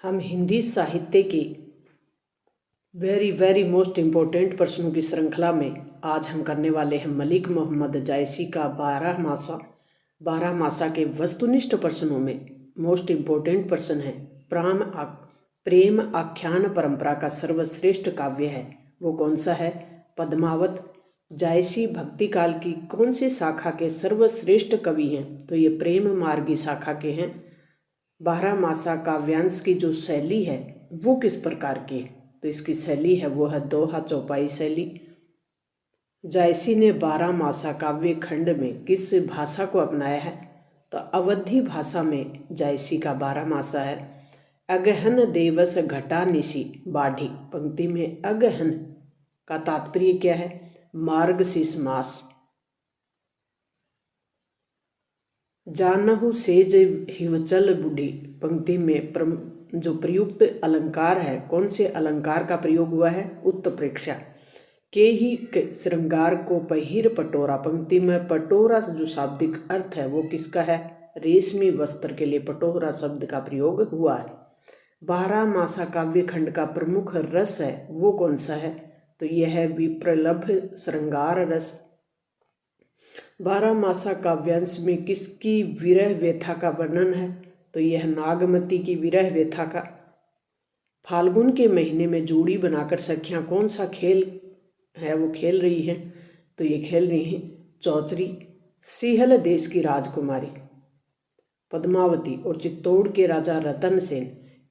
हम हिंदी साहित्य की वेरी मोस्ट इम्पोर्टेंट प्रश्नों की श्रृंखला में आज हम करने वाले हैं मलिक मोहम्मद जायसी का 12 मासा के वस्तुनिष्ठ प्रश्नों में मोस्ट इम्पोर्टेंट प्रश्न है। प्रेम आख्यान परंपरा का सर्वश्रेष्ठ काव्य है, वो कौन सा है? पद्मावत। जायसी भक्ति काल की कौन सी शाखा के सर्वश्रेष्ठ कवि हैं? तो ये प्रेम मार्गी शाखा के हैं। 12 मासा काव्यांश की जो शैली है वो किस प्रकार की है? तो इसकी शैली है वो है दोहा चौपाई शैली। जायसी ने 12 मासा काव्य खंड में किस भाषा को अपनाया है? तो अवधी भाषा में जायसी का 12 मासा है। अगहन देवस घटा निशि बाढ़ी, पंक्ति में अगहन का तात्पर्य क्या है? मार्गशीर्ष मास। जानहु सेज हिवचल बूढ़ी, पंक्ति में जो प्रयुक्त अलंकार है, कौन से अलंकार का प्रयोग हुआ है? उत्प्रेक्षा। के ही श्रृंगार को पहिर पटोरा, पंक्ति में पटोरा जो शाब्दिक अर्थ है वो किसका है? रेशमी वस्त्र के लिए पटोरा शब्द का प्रयोग हुआ है। 12 मासा काव्य खंड का प्रमुख रस है वो कौन सा है? तो यह है विप्रलभ श्रृंगार रस। 12 मासा काव्यांश में किसकी विरह व्यथा का वर्णन है? तो यह नागमती की विरह व्यथा का। फाल्गुन के महीने में जोड़ी बनाकर सखियां कौन सा खेल है वो खेल रही है? तो ये खेल रही है चौचरी। सिहल देश की राजकुमारी पद्मावती और चित्तौड़ के राजा रतन सेन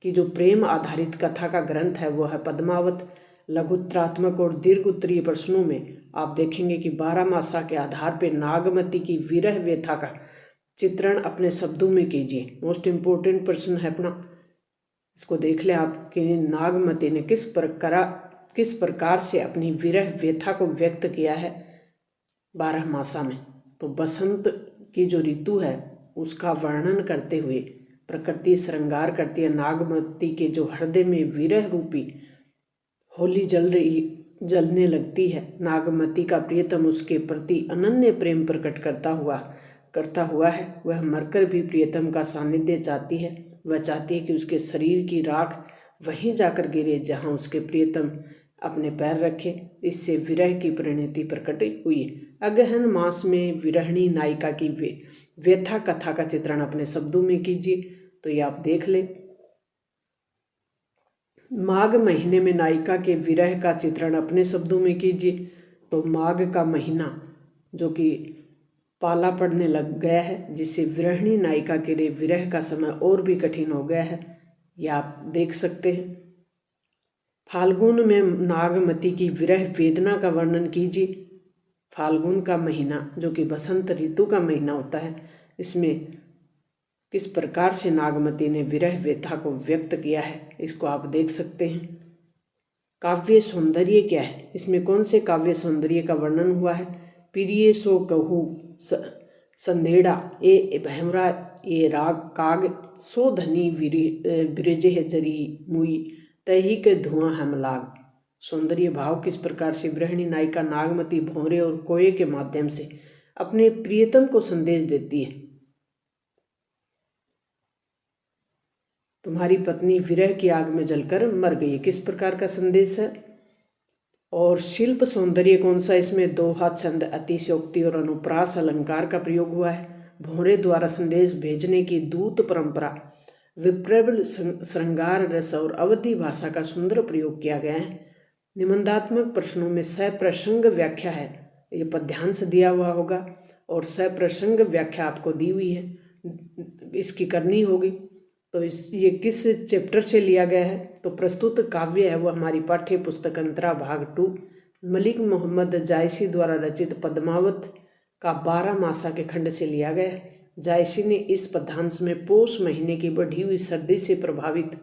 की जो प्रेम आधारित कथा का ग्रंथ है वो है पद्मावत। लघुत्रात्मक और दीर्घ उत्तरीय प्रश्नों में आप देखेंगे कि 12 मासा के आधार पर नागमती की विरह व्यथा का चित्रण अपने शब्दों में कीजिए। मोस्ट इम्पोर्टेंट प्रश्न है अपना, इसको देख ले आप कि नागमती ने किस प्रकार से अपनी विरह व्यथा को व्यक्त किया है 12 मासा में। तो बसंत की जो ऋतु है उसका वर्णन करते हुए प्रकृति श्रृंगार करती है। नागमती के जो हृदय में विरह रूपी होली जलने लगती है। नागमती का प्रियतम उसके प्रति अनन्य प्रेम प्रकट करता हुआ है। वह मरकर भी प्रियतम का सानिध्य चाहती है। वह चाहती है कि उसके शरीर की राख वहीं जाकर गिरे जहां उसके प्रियतम अपने पैर रखे। इससे विरह की परिणति प्रकट हुई है। अगहन मास में विरहिणी नायिका की व्यथा कथा का चित्रण अपने शब्दों में कीजिए। तो ये आप देख ले। माघ महीने में नायिका के विरह का चित्रण अपने शब्दों में कीजिए। तो माघ का महीना जो कि पाला पड़ने लग गया है, जिससे विरहिणी नायिका के लिए विरह का समय और भी कठिन हो गया है, यह आप देख सकते हैं। फाल्गुन में नागमती की विरह वेदना का वर्णन कीजिए। फाल्गुन का महीना जो कि बसंत ऋतु का महीना होता है, इसमें किस प्रकार से नागमती ने विरह व्यथा को व्यक्त किया है, इसको आप देख सकते हैं। काव्य सौंदर्य क्या है? इसमें कौन से काव्य सौंदर्य का वर्णन हुआ है? प्रिय सो कहू संदेड़ा ए भैमरा ए राग काग सो धनी बिरजेह जरी मुई तही के धुआं हम लाग। सौंदर्य भाव किस प्रकार से गृहिणी नायिका नागमती भौरे और कोये के माध्यम से अपने प्रियतम को संदेश देती है। तुम्हारी पत्नी विरह की आग में जलकर मर गई, किस प्रकार का संदेश है? और शिल्प सौंदर्य कौन सा? इसमें दोहा छंद अतिशयोक्ति और अनुप्रास अलंकार का प्रयोग हुआ है। भौरे द्वारा संदेश भेजने की दूत परंपरा, विप्रबल श्रृंगार रस और अवधि भाषा का सुंदर प्रयोग किया गया है। निबंधात्मक प्रश्नों में सप्रसंग व्याख्या है, ये पद्यांश दिया हुआ होगा और सप्रसंग व्याख्या आपको दी हुई है, इसकी करनी होगी। तो ये किस चैप्टर से लिया गया है? तो प्रस्तुत काव्य है वो हमारी पाठ्य पुस्तक अंतरा भाग 2 मलिक मोहम्मद जायसी द्वारा रचित पद्मावत का 12 मासा के खंड से लिया गया है। जायसी ने इस पद्यांश में पोष महीने की बढ़ी हुई सर्दी से प्रभावित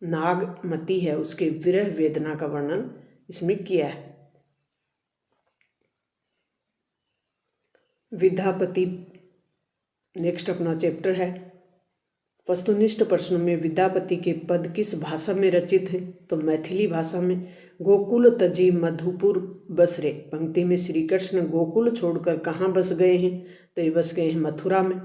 नागमती है उसके विरह वेदना का वर्णन इसमें किया है। विद्यापति नेक्स्ट अपना चैप्टर है। वस्तुनिष्ठ प्रश्नों में विद्यापति के पद किस भाषा में रचित है? तो मैथिली भाषा में। गोकुल तजी मधुपुर बसरे, पंक्ति में श्री कृष्ण गोकुल छोड़कर कहाँ बस गए हैं? तो ये बस गए हैं मथुरा में।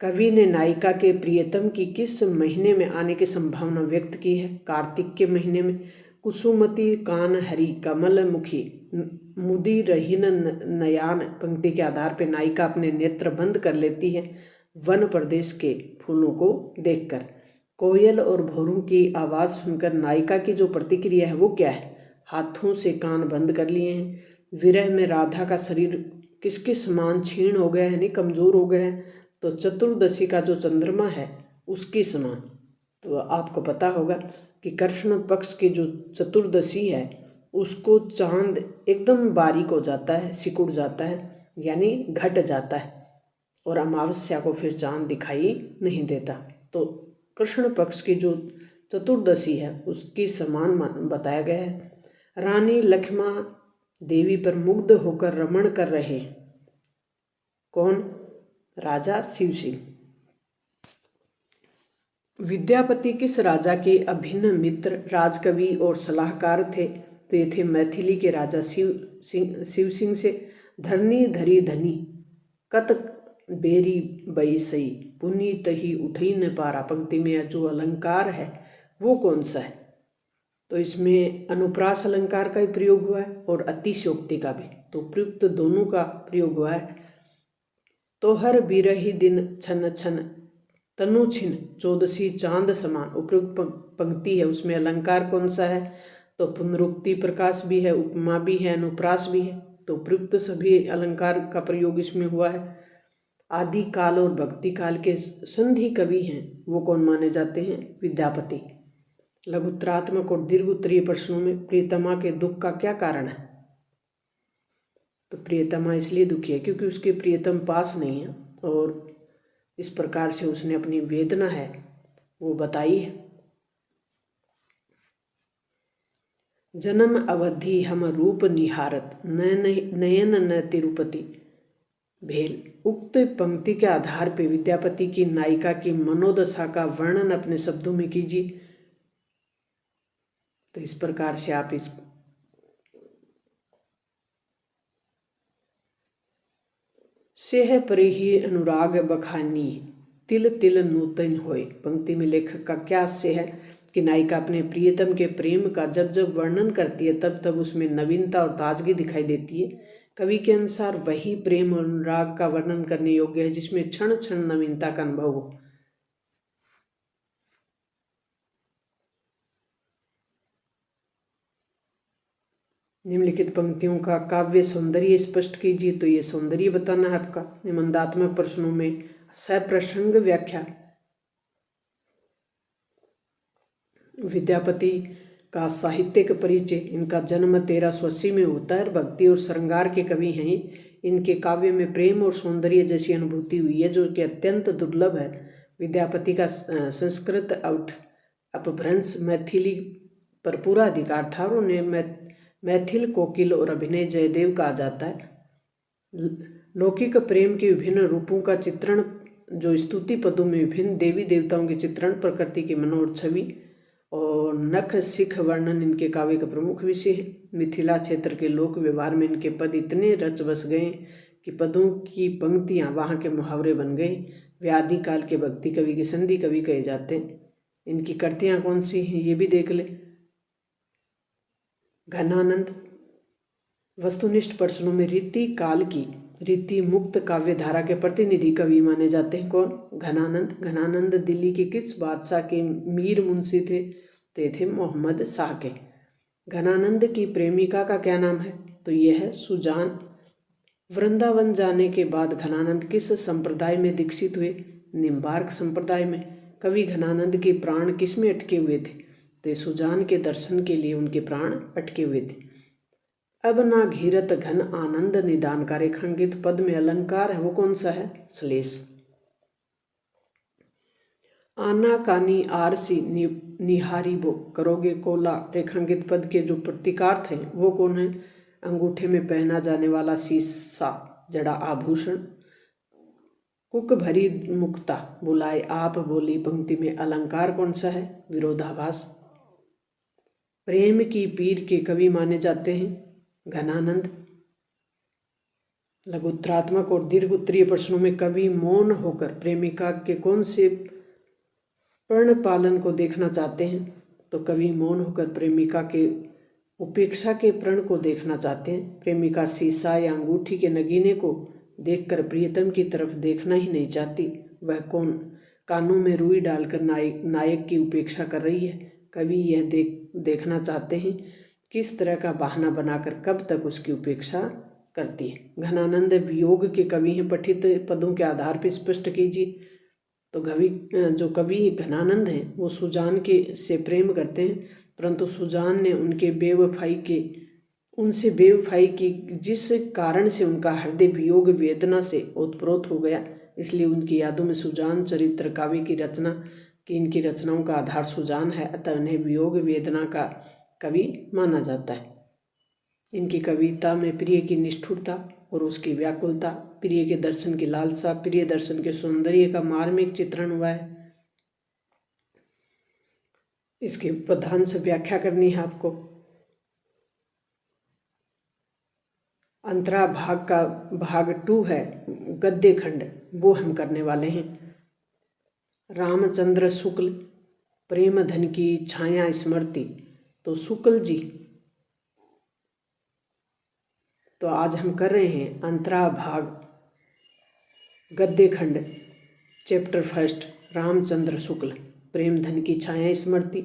कवि ने नायिका के प्रियतम की किस महीने में आने की संभावना व्यक्त की है? कार्तिक के महीने में। कुसुमती कान हरि कमल मुखी मुदी रहीन नयान पंक्ति के आधार पर नायिका अपने नेत्र बंद कर लेती है वन प्रदेश के फूलों को देखकर। कोयल और भौरों की आवाज़ सुनकर नायिका की जो प्रतिक्रिया है वो क्या है? हाथों से कान बंद कर लिए हैं। विरह में राधा का शरीर किसके समान क्षीण हो गया है, यानी कमज़ोर हो गया है? तो चतुर्दशी का जो चंद्रमा है उसके समान। तो आपको पता होगा कि कृष्ण पक्ष की जो चतुर्दशी है उसको चांद एकदम बारीक हो जाता है, सिकुड़ जाता है, यानी घट जाता है, और अमावस्या को फिर चांद दिखाई नहीं देता। तो कृष्ण पक्ष की जो चतुर्दशी है उसकी समान बताया गया है। रानी लक्ष्मा देवी पर मुग्ध होकर रमण कर रहे कौन? राजा शिव सिंह। विद्यापति किस राजा के अभिन्न मित्र, राजकवि और सलाहकार थे? तो ये थे मैथिली के राजा शिव सिंह से। धरनी धरी धनी कत बेरी बई पुनी तही उठई न पारा पंक्ति में जो अलंकार है वो कौन सा है? तो इसमें अनुप्रास अलंकार का ही प्रयोग हुआ है और अतिशयोक्ति का भी। तो प्रयुक्त दोनों का प्रयोग हुआ है। तो हर बिरही दिन छन छन तनु छिन चौदसी चांद समान उपयुक्त पंक्ति है, उसमें अलंकार कौन सा है? तो पुनरुक्ति प्रकाश भी है, उपमा भी है, अनुप्रास भी है। तो उपयुक्त सभी अलंकार का प्रयोग इसमें हुआ है। आदि काल और भक्ति काल के संधि कवि हैं वो कौन माने जाते हैं? विद्यापति। लघुत्तरात्मक और दीर्घ उत्तरीय प्रश्नों में प्रियतमा के दुख का क्या कारण है? तो प्रियतमा इसलिए दुखी है क्योंकि उसके प्रियतम पास नहीं है और इस प्रकार से उसने अपनी वेदना है वो बताई है। जन्म अवधि हम रूप निहारत नयन न तिरुपति भेल। उक्त पंक्ति के आधार पर विद्यापति की नायिका की मनोदशा का वर्णन अपने शब्दों में कीजिए। तो इस प्रकार से आप इस सेह परिही अनुराग बखानी तिल तिल नूतन होए पंक्ति में लेखक का क्या आशय है कि नायिका अपने प्रियतम के प्रेम का जब जब वर्णन करती है तब तब उसमें नवीनता और ताजगी दिखाई देती है। कवि के अनुसार वही प्रेम और अनुराग का वर्णन करने योग्य है जिसमें क्षण क्षण नवीनता का अनुभव हो। निम्नलिखित पंक्तियों का काव्य सौंदर्य स्पष्ट कीजिए। तो ये सौंदर्य बताना है आपका। निबंधात्मक प्रश्नों में सप्रसंग व्याख्या। विद्यापति का साहित्यिक परिचय। इनका जन्म 1380 में होता है। भक्ति और श्रृंगार के कवि हैं। इनके काव्य में प्रेम और सौंदर्य जैसी अनुभूति हुई है जो कि अत्यंत दुर्लभ है। विद्यापति का संस्कृत अपभ्रंश मैथिली पर पूरा अधिकार था और उन्हें मैथिल कोकिल और अभिनय जयदेव कहा जाता है। लौकिक प्रेम के विभिन्न रूपों का चित्रण, जो स्तुति पदों में विभिन्न देवी देवताओं के चित्रण, प्रकृति की मनोहर छवि और नख सिख वर्णन इनके काव्य का प्रमुख विषय है। मिथिला क्षेत्र के लोक व्यवहार में इनके पद इतने रच बस गए कि पदों की पंक्तियां वहाँ के मुहावरे बन गए। वे आदिकाल के भक्ति कवि के संधि कवि कहे जाते हैं। इनकी कृतियाँ कौन सी हैं ये भी देख ले। घनानंद। वस्तुनिष्ठ प्रश्नों में रीति काल की रीति मुक्त काव्य धारा के प्रतिनिधि कवि माने जाते हैं कौन? घनानंद। घनानंद दिल्ली के किस बादशाह के मीर मुंशी थे? ते थे मोहम्मद शाह के। घनानंद की प्रेमिका का क्या नाम है? तो यह है सुजान। वृंदावन जाने के बाद घनानंद किस संप्रदाय में दीक्षित हुए? निम्बार्क संप्रदाय में। कवि घनानंद के प्राण किस में अटके हुए थे? तो सुजान के दर्शन के लिए उनके प्राण अटके हुए थे। अब ना घीरत घन आनंद निदान का रेखांकित पद में अलंकार है वो कौन सा है? श्लेष। आना कानी आरसी निहारी बो करोगे कोला रेखांकित पद के जो प्रतीकार्थ हैं वो कौन है? अंगूठे में पहना जाने वाला शीशा जड़ा आभूषण। कुक भरी मुक्ता बुलाए आप बोली पंक्ति में अलंकार कौन सा है? विरोधाभास। प्रेम की पीर के कवि माने जाते हैं घनानंद। लघुत्तरात्मक और दीर्घ उत्तरीय प्रश्नों में कवि मौन होकर प्रेमिका के कौन से पर्ण पालन को देखना चाहते हैं? तो कवि मौन होकर प्रेमिका के उपेक्षा के प्रण को देखना चाहते हैं। प्रेमिका शीशा या अंगूठी के नगीने को देखकर प्रियतम की तरफ देखना ही नहीं चाहती। वह कौन कानों में रुई डालकर नायक की उपेक्षा कर रही है? कवि यह देखना चाहते हैं किस तरह का बहाना बनाकर कब तक उसकी उपेक्षा करती है। घनानंद वियोग के कवि हैं, पठित पदों के आधार पर स्पष्ट कीजिए। तो जो कवि घनानंद हैं वो सुजान से प्रेम करते हैं, परंतु सुजान ने उनसे बेवफाई की, जिस कारण से उनका हृदय वियोग वेदना से ओतप्रोत हो गया। इसलिए उनकी यादों में सुजान चरित्र काव्य की इनकी रचनाओं का आधार सुजान है, अतः उन्हें वियोग वेदना का कवि माना जाता है। इनकी कविता में प्रिय की निष्ठुरता और उसकी व्याकुलता, प्रिय के दर्शन की लालसा, प्रिय दर्शन के सौंदर्य का मार्मिक चित्रण हुआ है। इसकी प्रधान से व्याख्या करनी है आपको। अंतरा भाग का भाग 2 है, गद्य खंड, वो हम करने वाले हैं। रामचंद्र शुक्ल, प्रेम धन की छाया स्मृति। तो शुक्ल जी, तो आज हम कर रहे हैं अंतरा भाग गद्य खंड, चैप्टर 1, रामचंद्र शुक्ल, प्रेम धन की छाया स्मृति।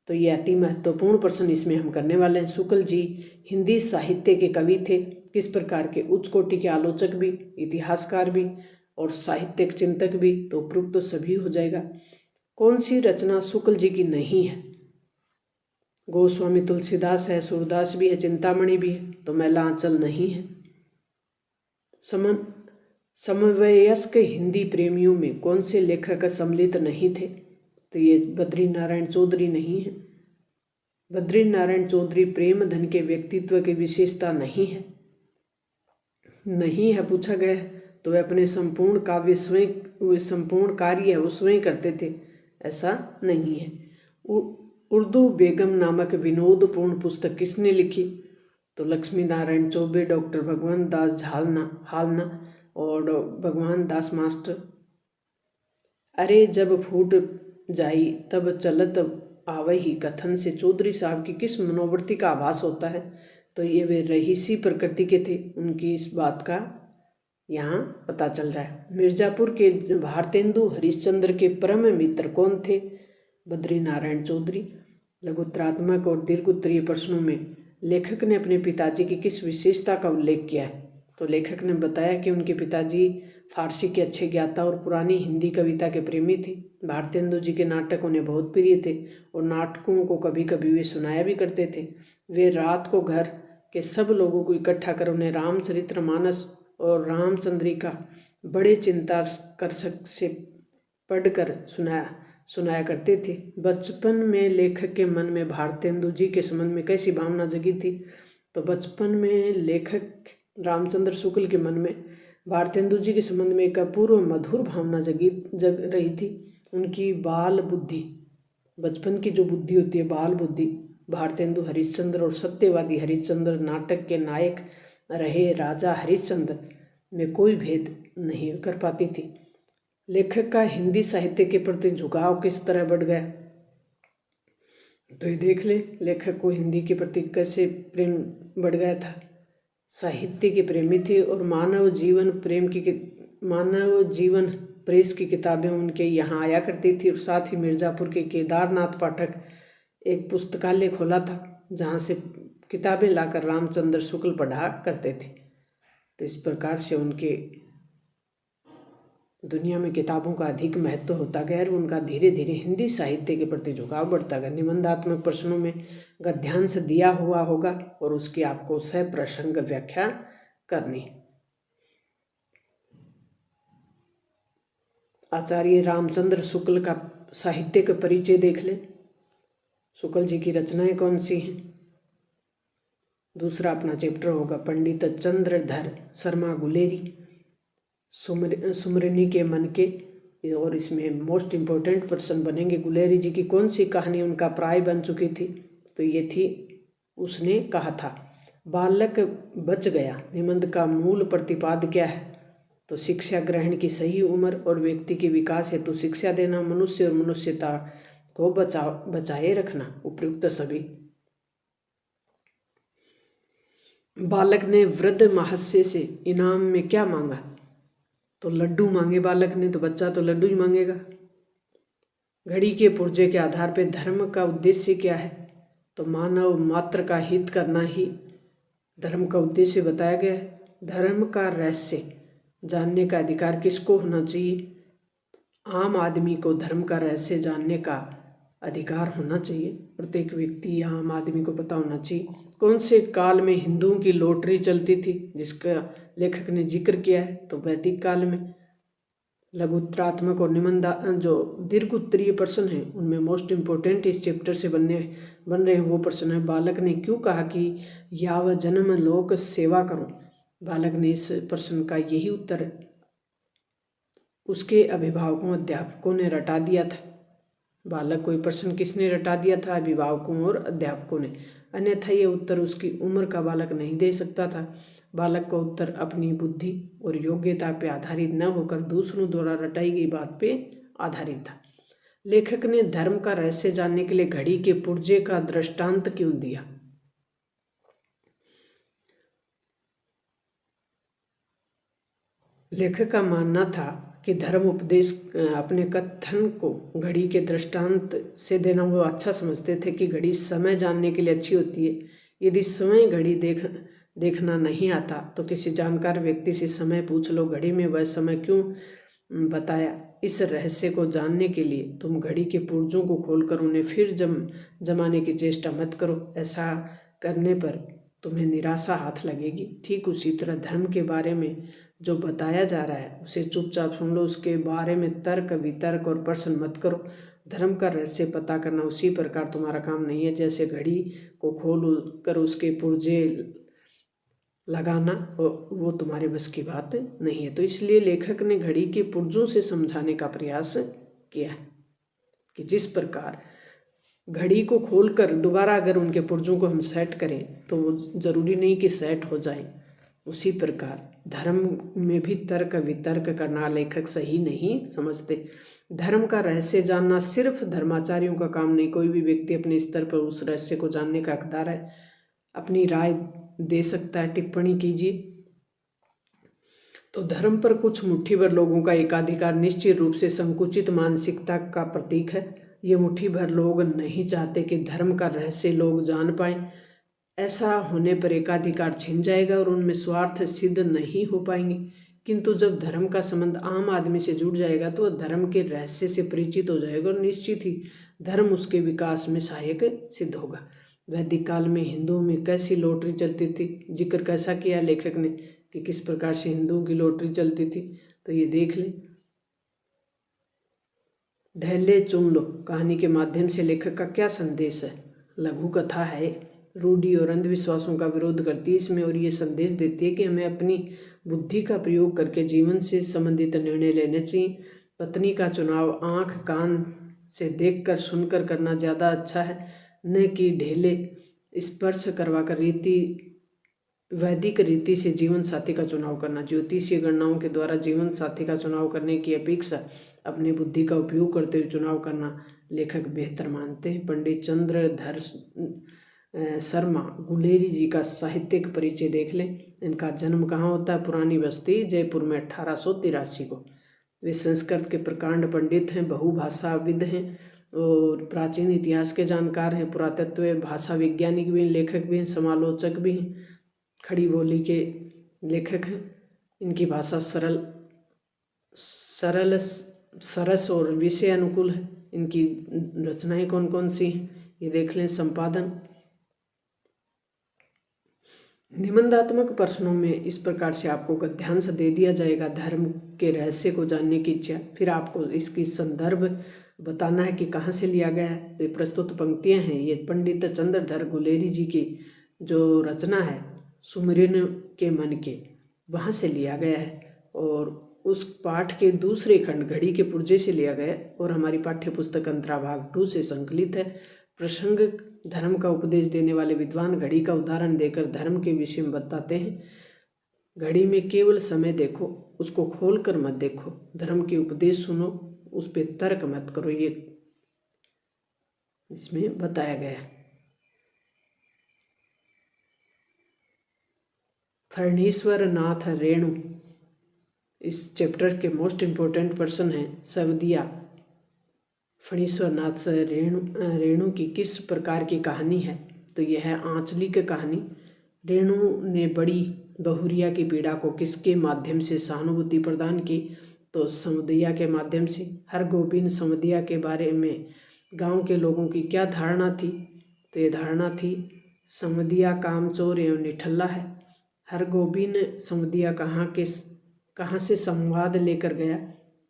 तो ये अति महत्वपूर्ण प्रश्न इसमें हम करने वाले हैं। शुक्ल जी हिंदी साहित्य के कवि थे, किस प्रकार के? उच्च कोटि के आलोचक भी, इतिहासकार भी और साहित्यिक चिंतक भी। तो उपयुक्त तो सभी हो जाएगा। कौन सी रचना शुक्ल जी की नहीं है? गोस्वामी तुलसीदास है, सूरदास भी है, चिंतामणि भी है। तो मैला आंचल नहीं है। समवयस्क हिंदी प्रेमियों में कौन से लेखक सम्मिलित नहीं थे? तो ये बद्री नारायण चौधरी नहीं है। बद्री नारायण चौधरी प्रेम धन के व्यक्तित्व की विशेषता नहीं है पूछा गया है। तो वे अपने संपूर्ण कार्य वो स्वयं करते थे, ऐसा नहीं है। उर्दू बेगम नामक विनोदपूर्ण पुस्तक किसने लिखी? तो लक्ष्मी नारायण चौबे, डॉक्टर भगवान दास हालना और भगवान दास मास्टर। अरे जब फूट जाई तब चलत आवही कथन से चौधरी साहब की किस मनोवृत्ति का आभास होता है? तो ये वे रहीसी प्रकृति के थे, उनकी इस बात का यहाँ पता चल रहा है। मिर्जापुर के भारतेंदु हरिश्चंद्र के परम मित्र कौन थे? बद्री नारायण चौधरी। लघुत्तरात्मक और दीर्घोत्तरीय प्रश्नों में लेखक ने अपने पिताजी की किस विशेषता का उल्लेख किया है? तो लेखक ने बताया कि उनके पिताजी फारसी के अच्छे ज्ञाता और पुरानी हिंदी कविता के प्रेमी थे। भारतेंदु जी के नाटक उन्हें बहुत प्रिय थे और नाटकों को कभी कभी वे सुनाया भी करते थे। वे रात को घर के सब लोगों को इकट्ठा कर उन्हें रामचरितमानस और रामचंद्रिका बड़े चिंता कर से पढ़कर सुनाया करते थे। बचपन में लेखक के मन में भारतेंदु जी के संबंध में कैसी भावना जगी थी? तो बचपन में लेखक रामचंद्र शुक्ल के मन में भारतेंदु जी के संबंध में एक अपूर्व मधुर भावना जग रही थी। उनकी बाल बुद्धि, बचपन की जो बुद्धि होती है बाल बुद्धि, भारतेंदु हरिश्चंद्र और सत्यवादी हरिश्चंद्र नाटक के नायक रहे राजा हरिश्चंद्र में कोई भेद नहीं कर पाती थी। लेखक का हिंदी साहित्य के प्रति झुकाव किस तरह बढ़ गया? तो ये देख ले, लेखक को हिंदी के प्रति कैसे प्रेम बढ़ गया था। साहित्य के प्रेमी थे और मानव जीवन प्रेस की किताबें उनके यहाँ आया करती थी। और साथ ही मिर्जापुर के केदारनाथ पाठक एक पुस्तकालय खोला था जहाँ से किताबें लाकर रामचंद्र शुक्ल पढ़ा करते थे। तो इस प्रकार से उनके दुनिया में किताबों का अधिक महत्व होता गया और उनका धीरे धीरे हिंदी साहित्य के प्रति झुकाव बढ़ता गया। निबंधात्मक प्रश्नों में गद्यांश दिया हुआ होगा और उसकी आपको सप्रसंग व्याख्या करनी। आचार्य रामचंद्र शुक्ल का साहित्य का परिचय देख लें। शुक्ल जी की रचनाएं कौन सी हैं? दूसरा अपना चैप्टर होगा पंडित चंद्रधर शर्मा गुलेरी, सुमरनी के मन के, और इसमें मोस्ट इम्पोर्टेंट पर्सन बनेंगे गुलेरी जी की कौन सी कहानी उनका प्राय बन चुकी थी? तो ये थी उसने कहा था। बालक बच गया। निबंध का मूल प्रतिपाद्य क्या है? तो शिक्षा ग्रहण की सही उम्र और व्यक्ति के विकास हेतु शिक्षा देना, मनुष्य और मनुष्यता को बचाए रखना, उपयुक्त सभी। बालक ने वृद्ध महर्षि से इनाम में क्या मांगा? तो लड्डू मांगे बालक ने, तो बच्चा तो लड्डू ही मांगेगा। घड़ी के पुर्जे के आधार पर धर्म का उद्देश्य क्या है? तो मानव मात्र का हित करना ही धर्म का उद्देश्य बताया गया है। धर्म का रहस्य जानने का अधिकार किसको होना चाहिए? आम आदमी को धर्म का रहस्य जानने का अधिकार होना चाहिए। प्रत्येक व्यक्ति या आम आदमी को पता होना चाहिए। कौन से काल में हिंदुओं की लॉटरी चलती थी, जिसका लेखक ने जिक्र किया है? तो वैदिक काल में। लघु उत्तरात्मक और निबंध जो दीर्घ उत्तरीय प्रश्न हैं उनमें मोस्ट इम्पोर्टेंट इस चैप्टर से बन रहे हैं वो प्रश्न है, बालक ने क्यों कहा कि याव जन्म लोक सेवा करूं? बालक ने इस प्रश्न का यही उत्तर उसके अभिभावकों अध्यापकों ने रटा दिया था। बालक को प्रश्न किसने रटा दिया था? अभिभावकों और अध्यापकों ने, अन्यथा ये उत्तर उसकी उम्र का बालक नहीं दे सकता था। बालक का उत्तर अपनी बुद्धि और योग्यता पर आधारित न होकर दूसरों द्वारा रटाई गई बात पे आधारित था। लेखक ने धर्म का रहस्य जानने के लिए घड़ी के पुर्जे का दृष्टांत क्यों दिया? लेखक का मानना था कि धर्म उपदेश अपने कथन को घड़ी के दृष्टांत से देना वो अच्छा समझते थे कि घड़ी समय जानने के लिए अच्छी होती है। यदि समय घड़ी देखना नहीं आता तो किसी जानकार व्यक्ति से समय पूछ लो, घड़ी में वह समय क्यों बताया। इस रहस्य को जानने के लिए तुम घड़ी के पुर्जों को खोलकर उन्हें फिर जमाने की चेष्टा मत करो। ऐसा करने पर तुम्हें निराशा हाथ लगेगी। ठीक उसी तरह धर्म के बारे में जो बताया जा रहा है उसे चुपचाप सुन लो, उसके बारे में तर्क वितर्क और प्रश्न मत करो। धर्म का रहस्य पता करना उसी प्रकार तुम्हारा काम नहीं है जैसे घड़ी को खोल कर उसके पुर्जे लगाना, वो तुम्हारे बस की बात नहीं है। तो इसलिए लेखक ने घड़ी के पुर्जों से समझाने का प्रयास किया कि जिस प्रकार घड़ी को खोलकर दोबारा अगर उनके पुर्जों को हम सेट करें तो वो ज़रूरी नहीं कि सेट हो जाए, उसी प्रकार धर्म में भी तर्क वितर्क करना लेखक सही नहीं समझते। धर्म का रहस्य जानना सिर्फ धर्माचार्यों का काम नहीं, कोई भी व्यक्ति अपने स्तर पर उस रहस्य को जानने का हकदार है, अपनी राय दे सकता है। टिप्पणी कीजिए। तो धर्म पर कुछ मुट्ठी भर लोगों का एकाधिकार निश्चित रूप से संकुचित मानसिकता का प्रतीक है। ये मुट्ठी भर लोग नहीं चाहते कि धर्म का रहस्य लोग जान पाएं। ऐसा होने पर एकाधिकार छिन जाएगा और उनमें स्वार्थ सिद्ध नहीं हो पाएंगे। किंतु जब धर्म का संबंध आम आदमी से जुड़ जाएगा तो धर्म के रहस्य से परिचित हो जाएगा और निश्चित ही धर्म उसके विकास में सहायक सिद्ध होगा। वैदिक काल में हिंदुओं में कैसी लॉटरी चलती थी, जिक्र कैसा किया लेखक ने कि किस प्रकार से हिंदुओं की लॉटरी चलती थी, तो ये देख लें। ढहले चुन लो कहानी के माध्यम से लेखक का क्या संदेश है? लघु कथा है, रूढ़ि और अंधविश्वासों का विरोध करती है इसमें, और ये संदेश देती है कि हमें अपनी बुद्धि का प्रयोग करके जीवन से संबंधित निर्णय लेने चाहिए। पत्नी का चुनाव आँख कान से देखकर सुनकर करना ज़्यादा अच्छा है, न कि ढेले स्पर्श करवाकर वैदिक रीति से जीवन साथी का चुनाव करना। ज्योतिषीय गणनाओं के द्वारा जीवन साथी का चुनाव करने की अपेक्षा अपनी बुद्धि का उपयोग करते हुए चुनाव करना लेखक बेहतर मानते हैं। पंडित चंद्रधर शर्मा गुलेरी जी का साहित्यिक परिचय देख लें। इनका जन्म कहाँ होता है? पुरानी बस्ती जयपुर में 1883 को। वे संस्कृत के प्रकांड पंडित हैं, बहुभाषाविद हैं और प्राचीन इतिहास के जानकार हैं, पुरातत्व भाषा वैज्ञानिक भी हैं, लेखक भी हैं, समालोचक भी हैं, खड़ी बोली के लेखक हैं। इनकी भाषा सरल सरस और विषय अनुकूल है। इनकी रचनाएं कौन कौन सी हैं ये देख लें। संपादन निबंधात्मक प्रश्नों में इस प्रकार से आपको गद्यांश दे दिया जाएगा, धर्म के रहस्य को जानने की इच्छा, फिर आपको इसकी संदर्भ बताना है कि कहाँ से लिया गया है। ये प्रस्तुत पंक्तियाँ हैं, ये पंडित चंद्रधर गुलेरी जी की जो रचना है सुमिरन के मन के, वहाँ से लिया गया है और उस पाठ के दूसरे खंड घड़ी के पुर्जे से लिया गया है और हमारी पाठ्य पुस्तक अंतरा भाग 2 से संकलित है। प्रसंग धर्म का उपदेश देने वाले विद्वान घड़ी का उदाहरण देकर धर्म के विषय में बताते हैं। घड़ी में केवल समय देखो, उसको खोल कर मत देखो। धर्म के उपदेश सुनो, उस पर तर्क मत करो। ये इसमें बताया गया है। फणीश्वर नाथ रेणु इस चैप्टर के मोस्ट इम्पोर्टेंट पर्सन हैं। सवदिया फणीश्वर नाथ रेणु की किस प्रकार की कहानी है? तो यह है आंचलिक कहानी। रेणु ने बड़ी बहुरिया की पीड़ा को किसके माध्यम से सहानुभूति प्रदान की? तो समदिया के माध्यम से। हरगोबिंद समदिया के बारे में गांव के लोगों की क्या धारणा थी? तो ये धारणा थी समदिया कामचोर एवं निठल्ला है। हरगोबिंद समदिया कहाँ से संवाद लेकर गया?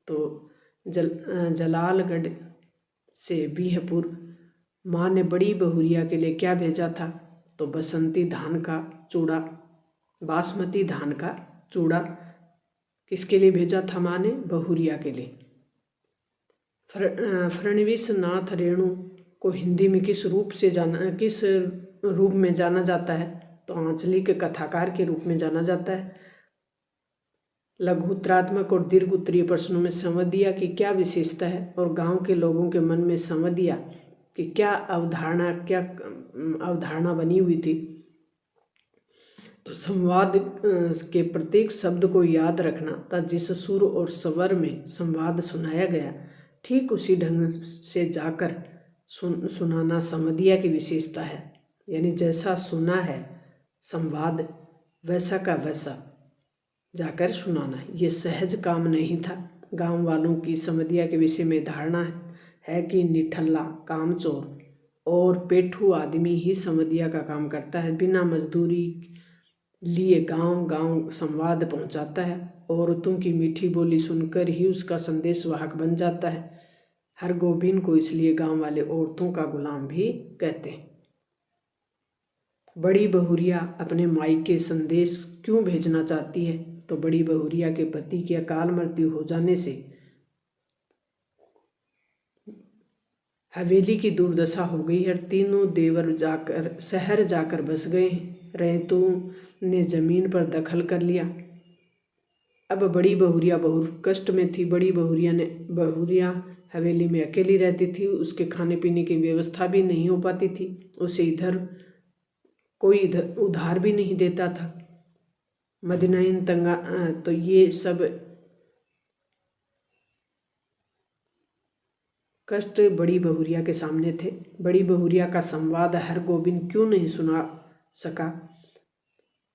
तो जलालगढ़ से बीहपुर। माँ ने बड़ी बहुरिया के लिए क्या भेजा था? तो बासमती धान का चूड़ा किसके लिए भेजा था माँ ने? बहुरिया के लिए। फणीश्वर नाथ रेणु को हिंदी में किस रूप में जाना जाता है? तो आंचलिक कथाकार के रूप में जाना जाता है। लघु उत्तरात्मक और दीर्घ उत्तरीय प्रश्नों में संवदिया की क्या विशेषता है और गांव के लोगों के मन में संवदिया की क्या अवधारणा बनी हुई थी? तो संवाद के प्रत्येक शब्द को याद रखना था। जिस सुर और स्वर में संवाद सुनाया गया ठीक उसी ढंग से जाकर सुनाना संवदिया की विशेषता है। यानी जैसा सुना है संवाद वैसा का वैसा जाकर सुनाना। ये सहज काम नहीं था। गांव वालों की समदिया के विषय में धारणा है कि निठल्ला, कामचोर और पेठू आदमी ही समदिया का काम करता है। बिना मजदूरी लिए गांव गांव संवाद पहुंचाता है। औरतों की मीठी बोली सुनकर ही उसका संदेश वाहक बन जाता है। हरगोबिंद को इसलिए गांव वाले औरतों का गुलाम भी कहते हैं। बड़ी बहुरिया अपने मायके संदेश क्यों भेजना चाहती है? तो बड़ी बहुरिया के पति की अकाल मृत्यु हो जाने से हवेली की दुर्दशा हो गई है। तीनों देवर शहर जाकर बस गए हैं। रैयतों ने जमीन पर दखल कर लिया। अब बड़ी बहुरिया बहुत कष्ट में थी। बड़ी बहुरिया हवेली में अकेली रहती थी। उसके खाने पीने की व्यवस्था भी नहीं हो पाती थी। उसे कोई उधार भी नहीं देता था। मदीनाइन तंगा तो ये सब कष्ट बड़ी बहुरिया के सामने थे। बड़ी बहुरिया का संवाद हरगोबिंद क्यों नहीं सुना सका?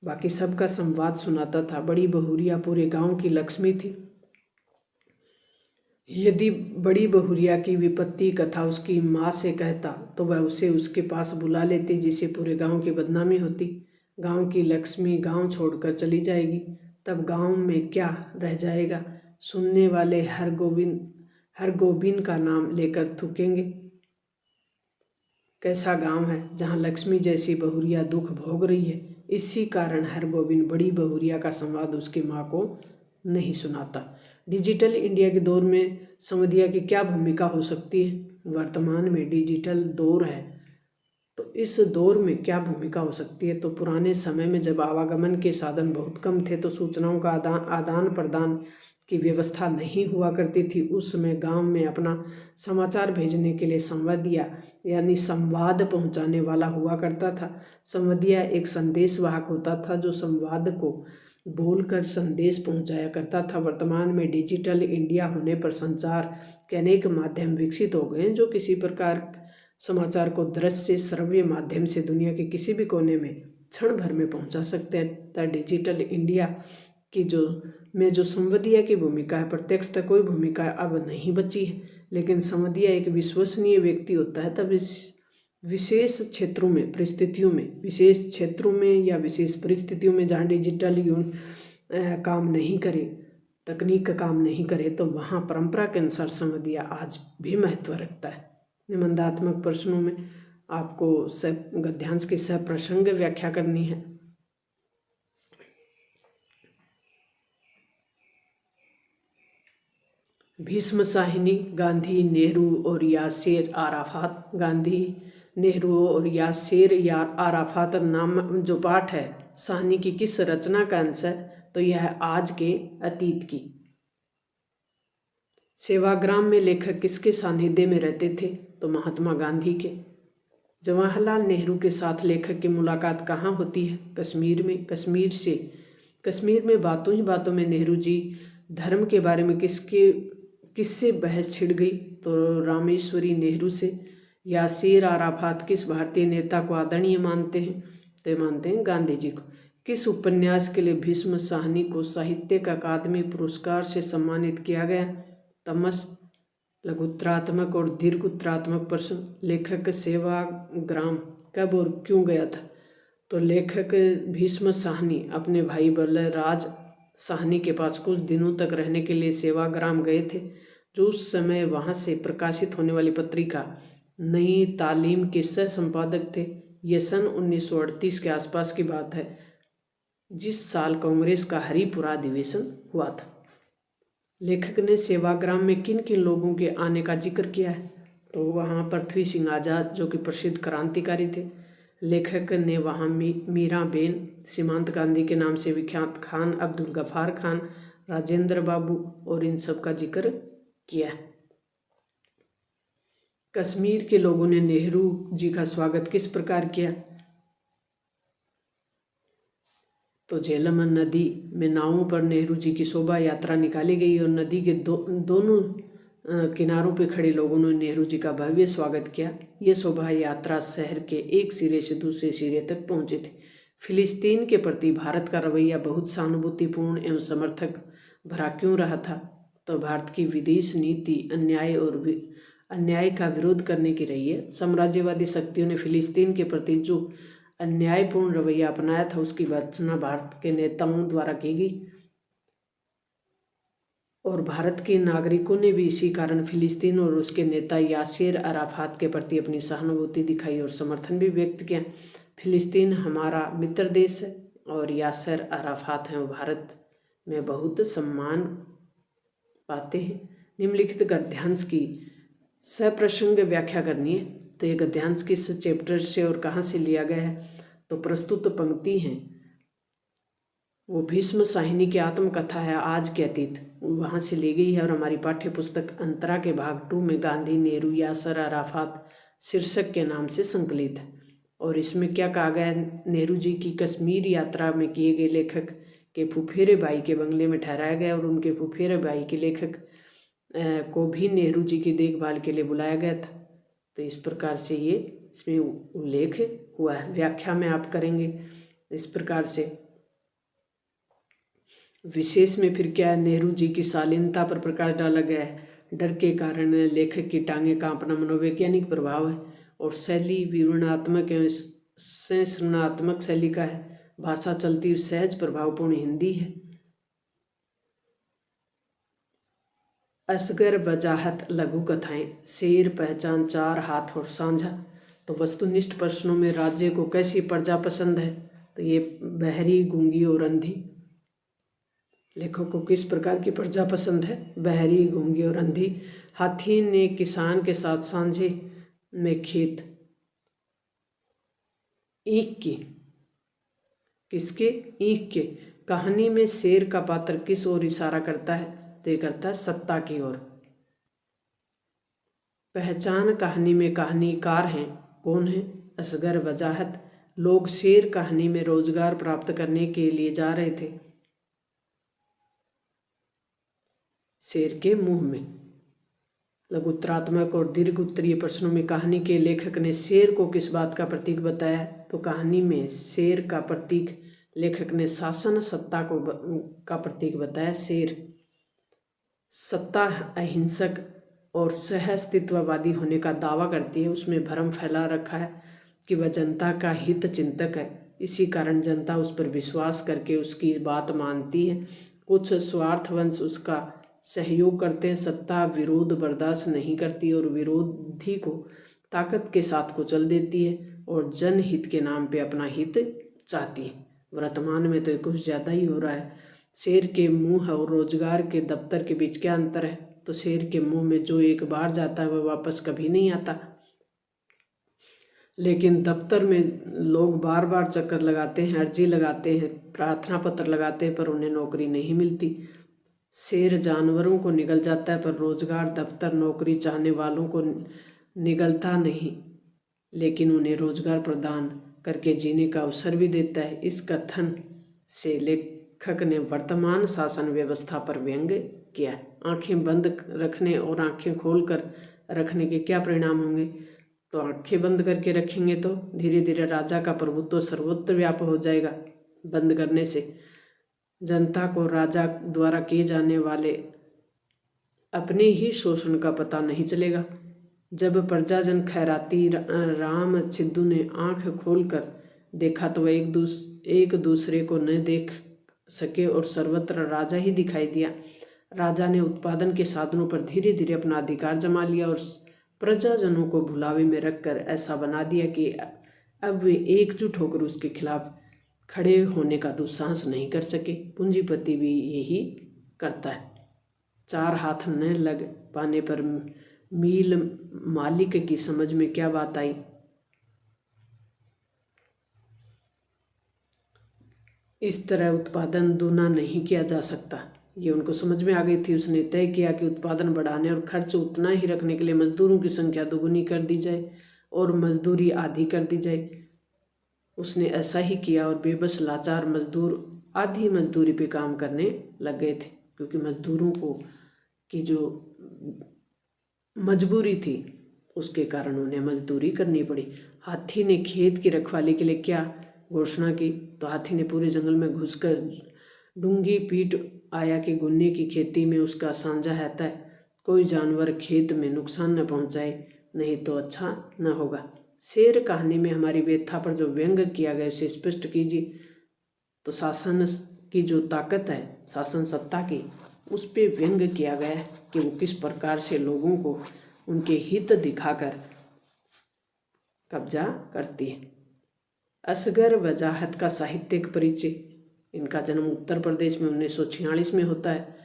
बाकी सबका संवाद सुनाता था। बड़ी बहुरिया पूरे गांव की लक्ष्मी थी। यदि बड़ी बहुरिया की विपत्ति कथा उसकी माँ से कहता तो वह उसे उसके पास बुला लेती, जिससे पूरे गांव की बदनामी होती। गांव की लक्ष्मी गांव छोड़कर चली जाएगी, तब गांव में क्या रह जाएगा? सुनने वाले हरगोबिंद का नाम लेकर थूकेंगे। कैसा गांव है जहां लक्ष्मी जैसी बहुरिया दुख भोग रही है। इसी कारण हरगोबिंद बड़ी बहुरिया का संवाद उसकी माँ को नहीं सुनाता। डिजिटल इंडिया के दौर में समदिया की क्या भूमिका हो सकती है? वर्तमान में डिजिटल दौर है, तो इस दौर में क्या भूमिका हो सकती है? तो पुराने समय में जब आवागमन के साधन बहुत कम थे तो सूचनाओं का आदान प्रदान की व्यवस्था नहीं हुआ करती थी। उस समय गांव में अपना समाचार भेजने के लिए संवादिया यानी संवाद पहुंचाने वाला हुआ करता था। संवादिया एक संदेश वाहक होता था जो संवाद को बोलकर संदेश पहुंचाया करता था। वर्तमान में डिजिटल इंडिया होने पर संचार के अनेक माध्यम विकसित हो गए हैं जो किसी प्रकार समाचार को दृश्य श्रव्य माध्यम से दुनिया के किसी भी कोने में क्षण भर में पहुंचा सकते हैं। डिजिटल इंडिया की जो संवादिया की भूमिका है, प्रत्यक्ष तक कोई भूमिका अब नहीं बची है, लेकिन संवादिया एक विश्वसनीय व्यक्ति होता है तब इस विशेष क्षेत्रों में या विशेष परिस्थितियों में जहाँ डिजिटल काम नहीं करे, तकनीक का काम नहीं करे, तो वहाँ परंपरा के अनुसार संवादिया आज भी महत्व रखता है। निबंधात्मक प्रश्नों में आपको गद्यांश की सप्रसंग व्याख्या करनी है। भीष्म साहिनी गांधी, नेहरू और यासिर अराफात। गांधी नेहरू और यासेर अराफात नाम जो पाठ है साहनी की किस रचना का अंश है? तो यह है आज के अतीत की। सेवाग्राम में लेखक किसके सानिध्य में रहते थे? तो महात्मा गांधी के। जवाहरलाल नेहरू के साथ लेखक की मुलाकात कहाँ होती है? कश्मीर में। कश्मीर में बातों ही बातों में नेहरू जी धर्म के बारे में किससे बहस छिड़ गई? तो रामेश्वरी नेहरू से। यासीर अराफात किस भारतीय नेता को आदरणीय मानते हैं? तो ये मानते हैं गांधी जी को। किस उपन्यास के लिए भीष्म साहनी को साहित्यिक अकादमी पुरस्कार से सम्मानित किया गया? तमस। लघुत्तरात्मक और दीर्घोत्तरात्मक प्रश्न। लेखक सेवाग्राम कब और क्यों गया था? तो लेखक भीष्म साहनी अपने भाई बलराज साहनी के पास कुछ दिनों तक रहने के लिए सेवाग्राम गए थे, जो उस समय वहाँ से प्रकाशित होने वाली पत्रिका नई तालीम के सह संपादक थे। यह सन 1938 के आसपास की बात है, जिस साल कांग्रेस का हरिपुरा अधिवेशन हुआ था। लेखक ने सेवाग्राम में किन किन लोगों के आने का जिक्र किया है? तो वहाँ पृथ्वी सिंह आज़ाद जो कि प्रसिद्ध क्रांतिकारी थे। लेखक ने वहाँ मीराबेन, सीमांत गांधी के नाम से विख्यात खान अब्दुल गफार खान, राजेंद्र बाबू और इन सब का जिक्र किया है। कश्मीर के लोगों ने नेहरू जी का स्वागत किस प्रकार किया? तो झेलम नदी में नावों पर नेहरू जी की शोभा यात्रा निकाली गई और नदी के दोनों किनारों पर खड़े लोगों ने नेहरू जी का भव्य स्वागत किया। ये शोभा यात्रा शहर के एक सिरे से दूसरे सिरे तक पहुंची थी। फिलिस्तीन के प्रति भारत का रवैया बहुत सहानुभूतिपूर्ण एवं समर्थक भरा क्यों रहा था? तो भारत की विदेश नीति अन्याय का विरोध करने की रही है। साम्राज्यवादी शक्तियों ने फिलिस्तीन के प्रति जो अन्यायपूर्ण रवैया अपनाया था, उसकी भर्त्सना भारत के नेताओं द्वारा की गई और भारत के नागरिकों ने भी इसी कारण फिलिस्तीन और उसके नेता यासिर अराफात के प्रति अपनी सहानुभूति दिखाई और समर्थन भी व्यक्त किया। फिलिस्तीन हमारा मित्र देश है और यासिर अराफात हैं, वो भारत में बहुत सम्मान पाते हैं। निम्नलिखित गद्यांश की सप्रसंग व्याख्या करनी है। तो ये गद्यांश किस चैप्टर से और कहाँ से लिया गया है? तो प्रस्तुत पंक्ति हैं वो भीष्म साहिनी की आत्मकथा है आज के अतीत, वहाँ से ली गई है और हमारी पाठ्य पुस्तक अंतरा के भाग 2 में गांधी, नेहरू, यासर अराफात शीर्षक के नाम से संकलित है। और इसमें क्या कहा गया है? नेहरू जी की कश्मीर यात्रा में किए गए लेखक के फुफेरे भाई के बंगले में ठहराया गया और उनके फुफेरे भाई के लेखक को भी नेहरू जी की देखभाल के लिए बुलाया गया था। तो इस प्रकार से ये इसमें उल्लेख हुआ है। व्याख्या में आप करेंगे इस प्रकार से। विशेष में फिर क्या है? नेहरू जी की शालीनता पर प्रकाश डाला गया है। डर के कारण लेखक की टांगें कांपना मनोवैज्ञानिक प्रभाव है और शैली विवरणात्मक एवं संरचनात्मक शैली का है। भाषा चलती हुई सहज प्रभावपूर्ण हिंदी है। असगर वजाहत लघु कथाएं, शेर, पहचान, चार हाथ और साझा। तो वस्तुनिष्ठ प्रश्नों में राज्य को कैसी प्रजा पसंद है? तो ये बहरी, गूंगी और अंधी। लेखक को किस प्रकार की प्रजा पसंद है? बहरी, गूंगी और अंधी। हाथी ने किसान के साथ सांझे में खेत ईख की, किसके? ईख के। कहानी में शेर का पात्र किस ओर इशारा करता है? तो ये करता है सत्ता की ओर। पहचान कहानी में कहानीकार हैं, कौन है? असगर वजाहत। लोग शेर कहानी में रोजगार प्राप्त करने के लिए जा रहे थे शेर के मुंह में। लघुत्तरात्मक और दीर्घ उत्तरीय प्रश्नों में कहानी के लेखक ने शेर को किस बात का प्रतीक बताया? तो कहानी में शेर का प्रतीक लेखक ने शासन सत्ता का प्रतीक बताया। शेर सत्ता अहिंसक और सहअस्तित्ववादी होने का दावा करती है। उसमें भ्रम फैला रखा है कि वह जनता का हित चिंतक है, इसी कारण जनता उस पर विश्वास करके उसकी बात मानती है। कुछ स्वार्थवंश उसका सहयोग करते हैं। सत्ता विरोध बर्दाश्त नहीं करती और विरोधी को ताकत के साथ कुचल देती है और जनहित के नाम पे अपना हित चाहती है। वर्तमान में तो ये कुछ ज़्यादा ही हो रहा है। शेर के मुंह और रोजगार के दफ्तर के बीच क्या अंतर है? तो शेर के मुंह में जो एक बार जाता है वह वापस कभी नहीं आता। लेकिन दफ्तर में लोग बार बार चक्कर लगाते हैं, अर्जी लगाते हैं, प्रार्थना पत्र लगाते हैं, पर उन्हें नौकरी नहीं मिलती। शेर जानवरों को निगल जाता है, पर रोजगार दफ्तर नौकरी चाहने वालों को निगलता नहीं, लेकिन उन्हें रोजगार प्रदान करके जीने का अवसर भी देता है। इस कथन से लेखक ने वर्तमान शासन व्यवस्था पर व्यंग्य किया है। आंखें बंद रखने और आंखें खोल कर रखने के क्या परिणाम होंगे? तो आंखें बंद करके रखेंगे तो धीरे धीरे राजा का प्रभुत्व सर्वत्र व्याप्त हो जाएगा। बंद करने से जनता को राजा द्वारा किए जाने वाले अपने ही शोषण का पता नहीं चलेगा। जब प्रजाजन खैराती राम छिद्दू ने आंख खोलकर देखा तो वह एक दूसरे को न देख सके और सर्वत्र राजा ही दिखाई दिया। राजा ने उत्पादन के साधनों पर धीरे धीरे अपना अधिकार जमा लिया और प्रजाजनों को भुलावे में रखकर ऐसा बना दिया कि अब वे एकजुट होकर उसके खिलाफ खड़े होने का दुस्साहस नहीं कर सके। पूंजीपति भी यही करता है। चार हाथ न लग पाने पर मिल मालिक की समझ में क्या बात आई? इस तरह उत्पादन दूना नहीं किया जा सकता। ये उनको समझ में आ गई थी। उसने तय किया कि उत्पादन बढ़ाने और खर्च उतना ही रखने के लिए मजदूरों की संख्या दोगुनी कर दी जाए और मजदूरी आधी कर दी जाए। उसने ऐसा ही किया और बेबस लाचार मजदूर आधी मजदूरी पे काम करने लग गए थे, क्योंकि मजदूरों को की जो मजबूरी थी उसके कारण उन्हें मजदूरी करनी पड़ी। हाथी ने खेत की रखवाली के लिए क्या घोषणा की? तो हाथी ने पूरे जंगल में घुसकर डूंगी पीट आया कि गुन्ने की खेती में उसका साझा रहता है, कोई जानवर खेत में नुकसान न पहुंचाए, नहीं तो अच्छा न होगा। शेर कहानी में हमारी व्यथा पर जो व्यंग्य किया गया उसे स्पष्ट कीजिए। तो शासन की जो ताकत है, शासन सत्ता की, उस पे व्यंग्य किया गया है कि वो किस प्रकार से लोगों को उनके हित दिखाकर कब्जा करती है। असगर वजाहत का साहित्यिक परिचय। इनका जन्म उत्तर प्रदेश में 1946 में होता है।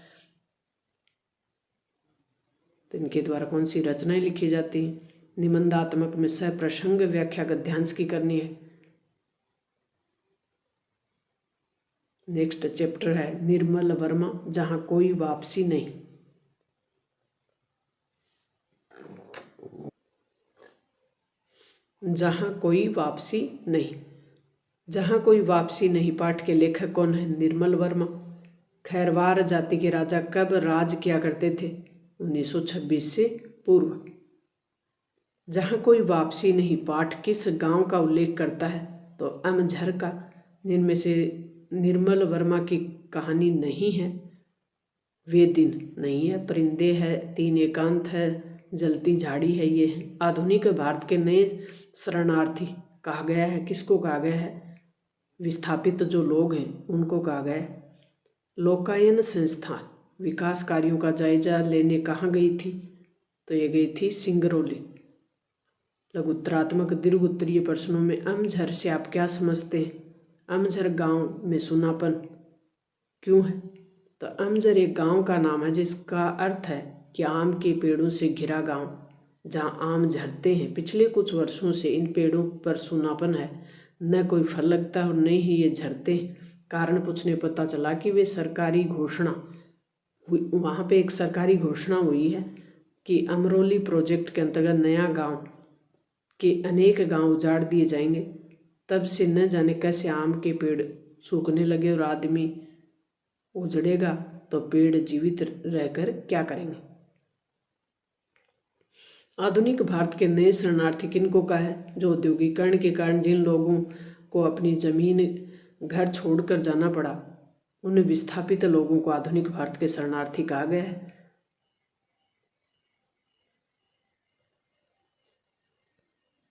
तो इनके द्वारा कौन सी रचनाएं लिखी जाती हैं? निबंधात्मक में सप्रसंग व्याख्या गद्यांश की करनी है। नेक्स्ट चैप्टर है निर्मल वर्मा, जहां कोई वापसी नहीं। जहां कोई वापसी नहीं, जहां कोई वापसी नहीं पाठ के लेखक कौन है? निर्मल वर्मा। खैरवार जाति के राजा कब राज किया करते थे? 1926 से पूर्व। जहां कोई वापसी नहीं पाठ किस गांव का उल्लेख करता है? तो अमझर का। जिनमें से निर्मल वर्मा की कहानी नहीं है। वे दिन नहीं है, परिंदे है, तीन एकांत है, जलती झाड़ी है, ये है। आधुनिक भारत के नए शरणार्थी कहा गया है। किसको कहा गया है? विस्थापित जो लोग हैं उनको कहा गया है। लोकायन संस्था विकास कार्यों का जायजा लेने कहाँ गई थी? तो ये गई थी सिंगरौली। लघुत्तरात्मक दीर्घ उत्तरीय प्रश्नों में अमझर से आप क्या समझते हैं? अमझर गांव में सुनापन क्यों है? तो अमझर एक गांव का नाम है जिसका अर्थ है कि आम के पेड़ों से घिरा गांव, जहां आम झरते हैं। पिछले कुछ वर्षों से इन पेड़ों पर सुनापन है, न कोई फल लगता और न ही ये झरते हैं। कारण पूछने पता चला कि वे सरकारी घोषणा हुई, वहाँ पे एक सरकारी घोषणा हुई है कि अमरोली प्रोजेक्ट के अंतर्गत नया गांव के अनेक गांव उजाड़ दिए जाएंगे। तब से न जाने कैसे आम के पेड़ सूखने लगे और आदमी उजड़ेगा तो पेड़ जीवित रहकर क्या करेंगे? आधुनिक भारत के नए शरणार्थी किनको का है? जो औद्योगिकरण के कारण जिन लोगों को अपनी जमीन घर छोड़कर जाना पड़ा, उन विस्थापित लोगों को आधुनिक भारत के शरणार्थी कहा गया है।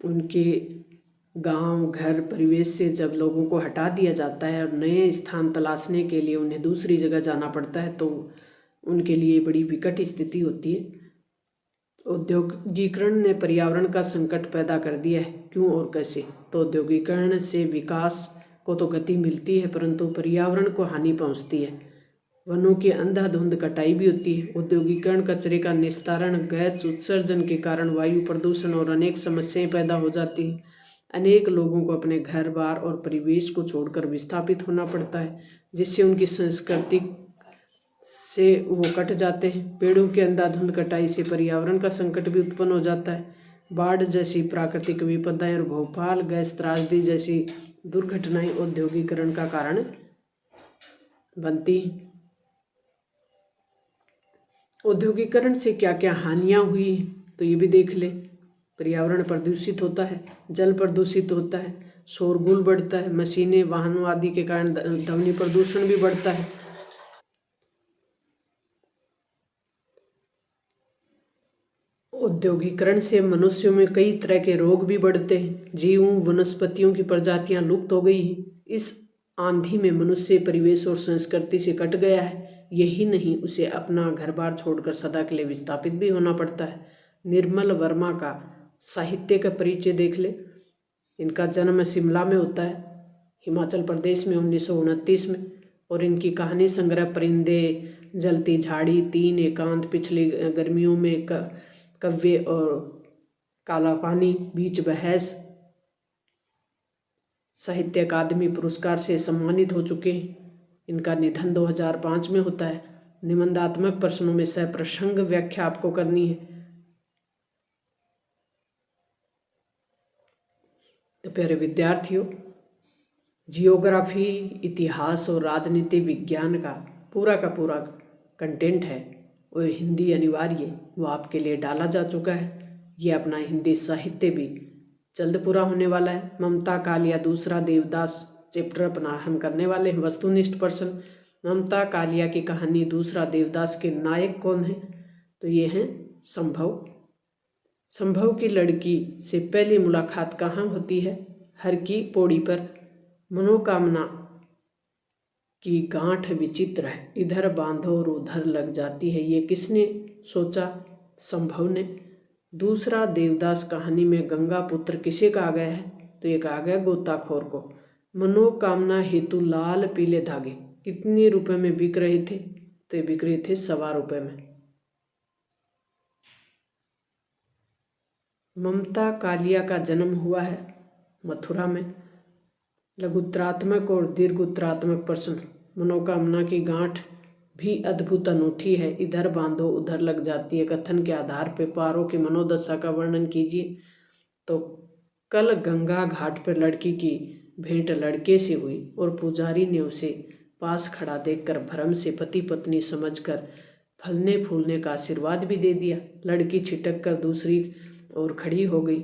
उनके गांव घर परिवेश से जब लोगों को हटा दिया जाता है और नए स्थान तलाशने के लिए उन्हें दूसरी जगह जाना पड़ता है, तो उनके लिए बड़ी विकट स्थिति होती है। औद्योगिकरण ने पर्यावरण का संकट पैदा कर दिया है। क्यों और कैसे? तो औद्योगिकरण से विकास को तो गति मिलती है, परंतु पर्यावरण को हानि पहुंचती है। वनों की अंधाधुंध कटाई भी होती है। औद्योगिकरण कचरे का निस्तारण, गैस उत्सर्जन के कारण वायु प्रदूषण और अनेक समस्याएं पैदा हो जाती हैं। अनेक लोगों को अपने घर बार और परिवेश को छोड़कर विस्थापित होना पड़ता है, जिससे उनकी संस्कृति से वो कट जाते हैं। पेड़ों की अंधाधुंध कटाई से पर्यावरण का संकट भी उत्पन्न हो जाता है। बाढ़ जैसी प्राकृतिक विपदाएं और भोपाल गैस त्रासदी जैसी दुर्घटनाएं औद्योगिकरण का कारण बनती हैं। औद्योगिकरण से क्या क्या हानियां हुई तो ये भी देख ले। पर्यावरण प्रदूषित होता है, जल प्रदूषित होता है, शोरगुल बढ़ता है, मशीनें वाहनों आदि के कारण ध्वनि प्रदूषण भी बढ़ता है। औद्योगिकरण से मनुष्यों में कई तरह के रोग भी बढ़ते हैं। जीवों वनस्पतियों की प्रजातियां लुप्त हो गई हैं। इस आंधी में मनुष्य परिवेश और संस्कृति से कट गया है। यही नहीं, उसे अपना घर बार छोड़कर सदा के लिए विस्थापित भी होना पड़ता है। निर्मल वर्मा का साहित्य का परिचय देख ले। इनका जन्म शिमला में होता है, हिमाचल प्रदेश में 1929 में, और इनकी कहानी संग्रह परिंदे, जलती झाड़ी, तीन एकांत, पिछली गर्मियों में कव्य और काला पानी, बीच बहस साहित्य अकादमी पुरस्कार से सम्मानित हो चुके हैं। इनका निधन 2005 में होता है। निबंधात्मक प्रश्नों में सप्रसंग व्याख्या आपको करनी है। तो प्यारे विद्यार्थियों, जियोग्राफी, इतिहास और राजनीति विज्ञान का पूरा कंटेंट है वो हिंदी अनिवार्य वो आपके लिए डाला जा चुका है। ये अपना हिंदी साहित्य भी जल्द पूरा होने वाला है। ममता कालिया दूसरा देवदास चैप्टर अपना हम करने वाले हैं। वस्तुनिष्ठ प्रश्न, ममता कालिया की कहानी दूसरा देवदास के नायक कौन है? तो ये हैं संभव। संभव की लड़की से पहली मुलाकात कहाँ होती है? हर की पौड़ी पर। मनोकामना की गांठ विचित्र है, इधर बांधो और उधर लग जाती है। ये किसने सोचा? संभव ने। दूसरा देवदास कहानी में गंगा पुत्र किसे कहा गया है? तो ये कहा गया गोताखोर को। मनोकामना हेतु लाल पीले धागे कितने रुपए में बिक रहे थे? तो ये बिक रहे थे 1.25 रुपये में। ममता कालिया का जन्म हुआ है मथुरा में। लघुत्रात्मक और दीर्घोत्तरात्मक प्रश्न, मनोकामना की गांठ भी अद्भुत अनूठी है, इधर बांधो उधर लग जाती है, कथन के आधार पर पारों की मनोदशा का वर्णन कीजिए। तो कल गंगा घाट पर लड़की की भेंट लड़के से हुई और पुजारी ने उसे पास खड़ा देखकर भ्रम से पति पत्नी समझकर फलने फूलने का आशीर्वाद भी दे दिया। लड़की छिटक कर दूसरी ओर खड़ी हो गई,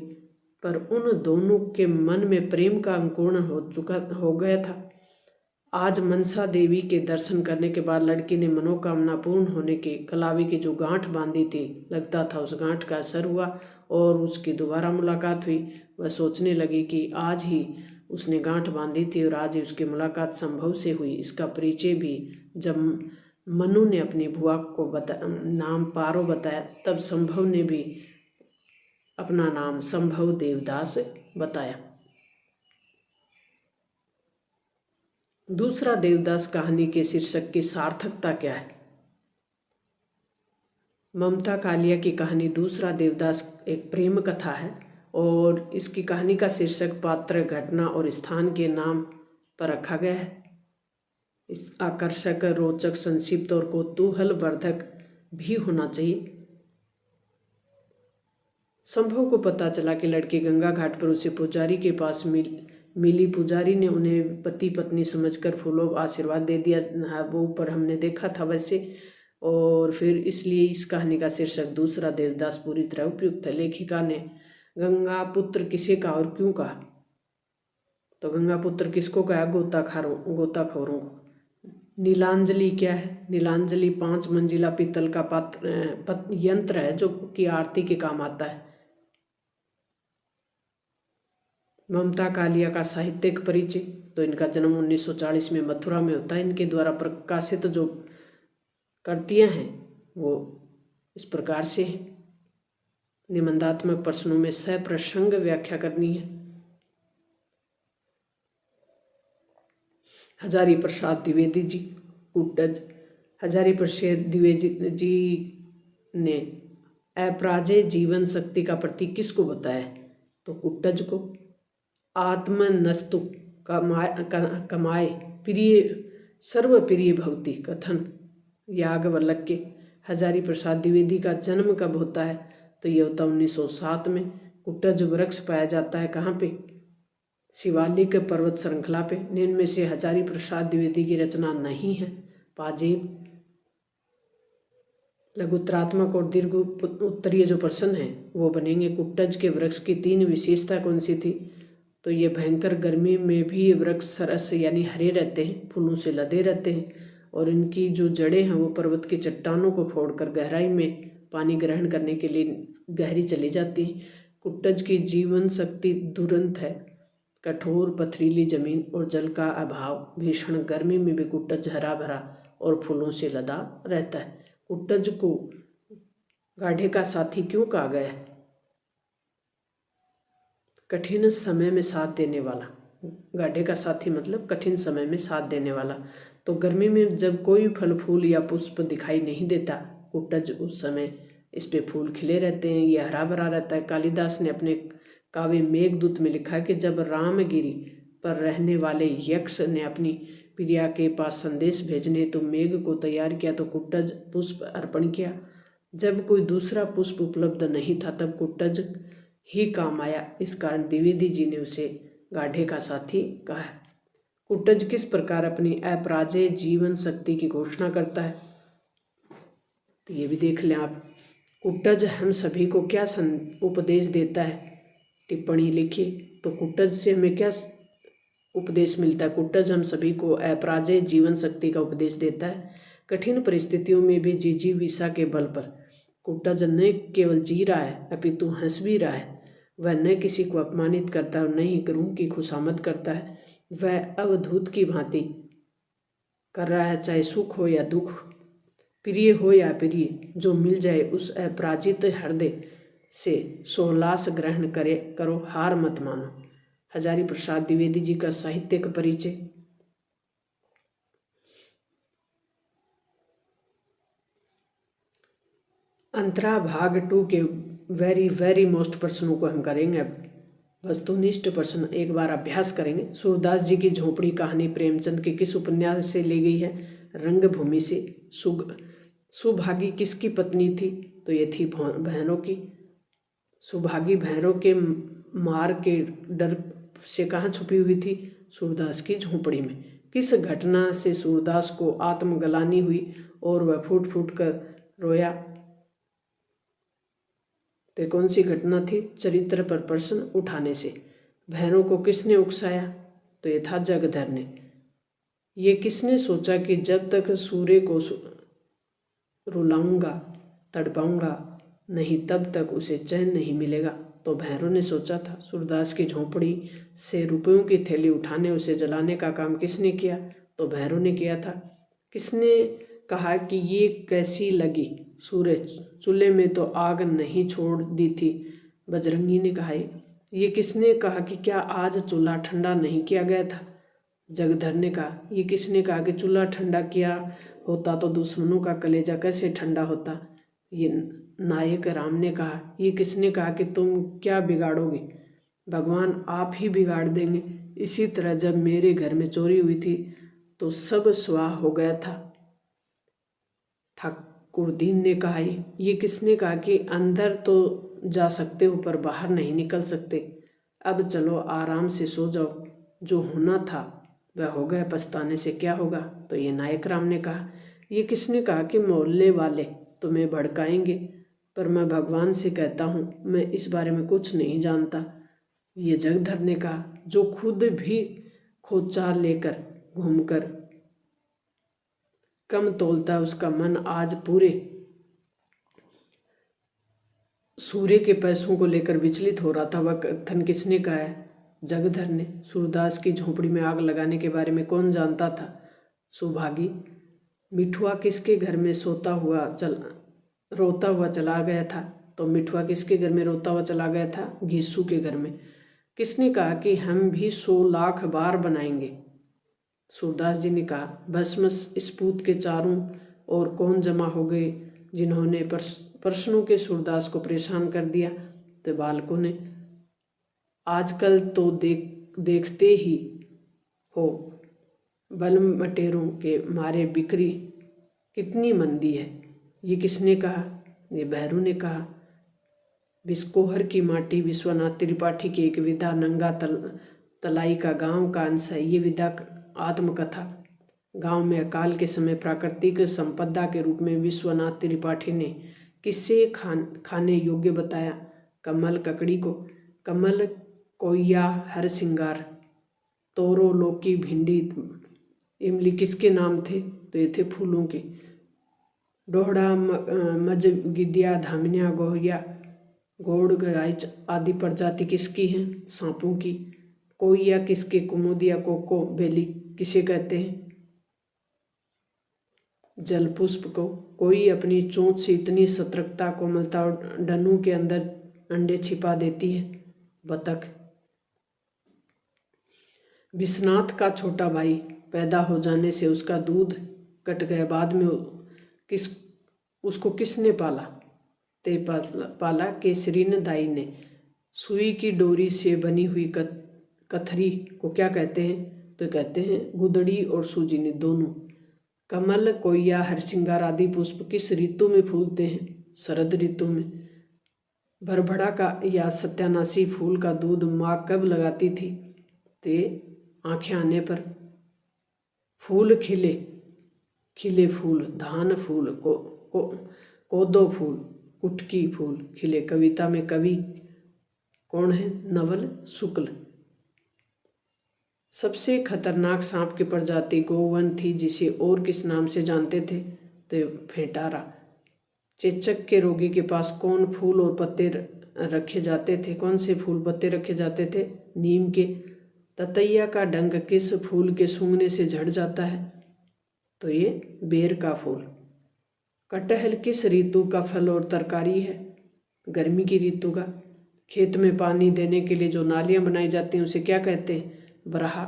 पर उन दोनों के मन में प्रेम का अंकुरण हो गया था। आज मनसा देवी के दर्शन करने के बाद लड़की ने मनोकामना पूर्ण होने के कलावी की जो गांठ बांधी थी, लगता था उस गांठ का असर हुआ और उसकी दोबारा मुलाकात हुई। वह सोचने लगी कि आज ही उसने गांठ बांधी थी और आज ही उसकी मुलाकात संभव से हुई। इसका परिचय भी जब मनु ने अपनी बुआ को नाम पारो बताया, तब संभव ने भी अपना नाम संभव देवदास बताया। दूसरा देवदास कहानी के शीर्षक की सार्थकता क्या है? ममता कालिया की कहानी दूसरा देवदास एक प्रेम कथा है और इसकी कहानी का शीर्षक पात्र, घटना और स्थान के नाम पर रखा गया है। इस आकर्षक, रोचक, संक्षिप्त और कौतूहलवर्धक भी होना चाहिए। संभव को पता चला कि लड़की गंगा घाट पर उसे पुजारी के पास मिली। पुजारी ने उन्हें पति पत्नी समझकर फूलों आशीर्वाद दे दिया। वो ऊपर हमने देखा था वैसे। और फिर इसलिए इस कहानी का शीर्षक दूसरा देवदास पूरी तरह उपयुक्त है। लेखिका ने गंगा पुत्र किसे कहा और क्यों कहा? तो गंगा पुत्र किसको कहा? गोताखोरों को। नीलांजलि क्या है? नीलांजलि 5 मंजिला पीतल का यंत्र है जो कि आरती के काम आता है। ममता कालिया का साहित्यिक परिचय, तो इनका जन्म 1940 में मथुरा में होता है। इनके द्वारा प्रकाशित जो कृतियां हैं वो इस प्रकार से हैं। निबंधात्मक प्रश्नों में सप्रसंग व्याख्या करनी है। हजारी प्रसाद द्विवेदी जी, कुटज। हजारी प्रसाद द्विवेदी जी ने अपराजेय जीवन शक्ति का प्रतीक किसको बताया? तो कुटज को। आत्मनस्तु कमाए प्रिय सर्वप्रिय भवती कथन। याज्ञवल्क्य। हजारी प्रसाद द्विवेदी का जन्म कब होता है? तो ये होता 1907 में। कुटज वृक्ष पाया जाता है कहाँ पे? शिवालिक पर्वत श्रृंखला पे। निम्न में से हजारी प्रसाद द्विवेदी की रचना नहीं है। पाजेब। लघुत्तरात्मक और दीर्घ उत्तरीय जो प्रश्न है वो बनेंगे। कुटज के वृक्ष की 3 विशेषता कौन सी थी? तो ये भयंकर गर्मी में भी ये वृक्ष सरस यानी हरे रहते हैं, फूलों से लदे रहते हैं और इनकी जो जड़ें हैं वो पर्वत की चट्टानों को फोड़कर गहराई में पानी ग्रहण करने के लिए गहरी चली जाती हैं। कुटज की जीवन शक्ति दुरंत है। कठोर पथरीली जमीन और जल का अभाव, भीषण गर्मी में भी कुटज हरा भरा और फूलों से लदा रहता है। कुटज को गाढ़े का साथी क्यों कहा गया है? कठिन समय में साथ देने वाला। गाढ़े का साथी मतलब कठिन समय में साथ देने वाला। तो गर्मी में जब कोई फल फूल या पुष्प दिखाई नहीं देता, कुटज उस समय इस पे फूल खिले रहते हैं, ये हरा भरा रहता है। कालिदास ने अपने काव्य मेघदूत में लिखा कि जब रामगिरी पर रहने वाले यक्ष ने अपनी प्रिया के पास संदेश भेजने तो मेघ को तैयार किया तो कुटज पुष्प अर्पण किया। जब कोई दूसरा पुष्प उपलब्ध नहीं था तब कुटज ही काम आया। इस कारण द्विवेदी जी ने उसे गाढ़े का साथी कहा है। कुटज किस प्रकार अपनी अपराजेय जीवन शक्ति की घोषणा करता है? तो ये भी देख लें आप। कुटज हम सभी को क्या उपदेश देता है? टिप्पणी लिखिए। तो कुटज से हमें क्या उपदेश मिलता है? कुटज हम सभी को अपराजेय जीवन शक्ति का उपदेश देता है। कठिन परिस्थितियों में भी जिजीविषा के बल पर कुटज न केवल जी रहा है अपितु हंस भी रहा है। वह न किसी को अपमानित करता है और न ही रूह की खुशामद करता है। वह अवधूत की भांति कर रहा है, चाहे सुख हो या दुख, प्रिय हो या प्रिय, जो मिल जाए उस अपराजित हृदय से सोहलास ग्रहण करो, हार मत मानो। हजारी प्रसाद द्विवेदी जी का साहित्यिक परिचय। अंतरा भाग 2 के वेरी मोस्ट प्रश्नों को हम करेंगे। अब वस्तुनिष्ठ प्रश्न एक बार अभ्यास करेंगे। सूरदास जी की झोपड़ी कहानी प्रेमचंद के किस उपन्यास से ली गई है? रंगभूमि से। सुभागी किसकी पत्नी थी? तो ये थी भैरों की। सुभागी भैरों के मार के डर से कहाँ छुपी हुई थी? सूरदास की झोपड़ी में। किस घटना से सूरदास को आत्मग्लानि हुई और वह फूट फूट कर रोया? तो कौन सी घटना थी? चरित्र पर प्रश्न उठाने से। भैरों को किसने उकसाया? तो ये था जगधर ने। ये किसने सोचा कि जब तक सूर्य को रुलाऊंगा तड़पाऊंगा नहीं तब तक उसे चैन नहीं मिलेगा? तो भैरों ने सोचा था। सूरदास की झोपड़ी से रुपयों की थैली उठाने उसे जलाने का काम किसने किया? तो भैरों ने किया था। किसने कहा कि ये कैसी लगी? सूरज। चूल्हे में तो आग नहीं छोड़ दी थी। बजरंगी ने कहा। ये किसने कहा कि क्या आज चूल्हा ठंडा नहीं किया गया था? जगधर ने कहा। ये किसने कहा कि चूल्हा ठंडा किया होता तो दुश्मनों का कलेजा कैसे ठंडा होता? ये नायक राम ने कहा। ये किसने कहा कि तुम क्या बिगाड़ोगे? भगवान आप ही बिगाड़ देंगे। इसी तरह जब मेरे घर में चोरी हुई थी तो सब स्वाह हो गया था। ठाकुरदीन ने कहा। ये किसने कहा कि अंदर तो जा सकते हो पर बाहर नहीं निकल सकते? अब चलो आराम से सो जाओ, जो होना था वह हो गया, पछताने से क्या होगा? तो ये नायक राम ने कहा। ये किसने कहा कि मोहल्ले वाले तुम्हें भड़काएंगे? पर मैं भगवान से कहता हूँ मैं इस बारे में कुछ नहीं जानता। ये जगधर ने कहा, जो खुद भी खोचा लेकर घूमकर कम तोलता उसका मन आज पूरे सूर्य के पैसों को लेकर विचलित हो रहा था। वह कथन किसने कहा है? जगधर ने। सूरदास की झोपड़ी में आग लगाने के बारे में कौन जानता था? सुभागी। मिठुआ किसके घर में रोता हुआ चला गया था? तो मिठुआ किसके घर में रोता हुआ चला गया था? घीसू के घर में। किसने कहा कि हम भी 100 लाख बार बनाएंगे? सूरदास जी ने कहा। भस्म स्पूत के चारों ओर कौन जमा हो गए जिन्होंने प्रश्नों के सूरदास को परेशान कर दिया? तो बालकों ने। आजकल तो देखते ही हो बलमटेरों के मारे बिक्री कितनी मंदी है। ये किसने कहा? ये बहरू ने कहा। बिस्कोहर की माटी विश्वनाथ त्रिपाठी की एक विधा नंगा तलाई का गांव का अंश है। ये विधा आत्मकथा गांव में अकाल के समय प्राकृतिक संपदा के रूप में विश्वनाथ त्रिपाठी ने किससे खाने योग्य बताया? कमल ककड़ी को। कमल, कोया, हर सिंगार, तोरो, लौकी, भिंडी, इमली किसके नाम थे? तो ये थे फूलों के। डोहड़ा, मज, गिद्दिया, धामिया, गोहिया, घोड़, गाइच आदि प्रजाति किसकी हैं? सांपों की। कोइया किसके? कुमुदिया, कोको, बेली किसे कहते हैं? जल पुष्प को। कोई अपनी चोंच से इतनी सतर्कता, कोमलता और डनू के अंदर अंडे छिपा देती है? बतख। विश्वनाथ का छोटा भाई पैदा हो जाने से उसका दूध कट गया। बाद में उसको किसने पाला? ते पाला केसरीन दाई ने। सुई की डोरी से बनी हुई कथरी को क्या कहते हैं? तो कहते हैं गुदड़ी और सूजिनी दोनों। कमल, कोया, हरसिंगार आदि पुष्प किस ऋतु में फूलते हैं? शरद ऋतु में। भरभड़ा का या सत्यानाशी फूल का दूध माँ कब लगाती थी? तो आंखें आने पर। फूल खिले, खिले फूल, धान फूल, कोदो फूल, कुटकी फूल खिले। कविता में कवि कौन है? नवल शुक्ल। सबसे खतरनाक सांप की प्रजाति गोवन थी, जिसे और किस नाम से जानते थे? तो फेंटारा। चेचक के रोगी के पास कौन फूल और पत्ते रखे जाते थे? कौन से फूल पत्ते रखे जाते थे? नीम के। ततैया का डंक किस फूल के सूंघने से झड़ जाता है? तो ये बेर का फूल। कटहल किस ऋतु का फल और तरकारी है? गर्मी की ऋतु का। खेत में पानी देने के लिए जो नालियां बनाई जाती हैं उसे क्या कहते हैं? बरहा।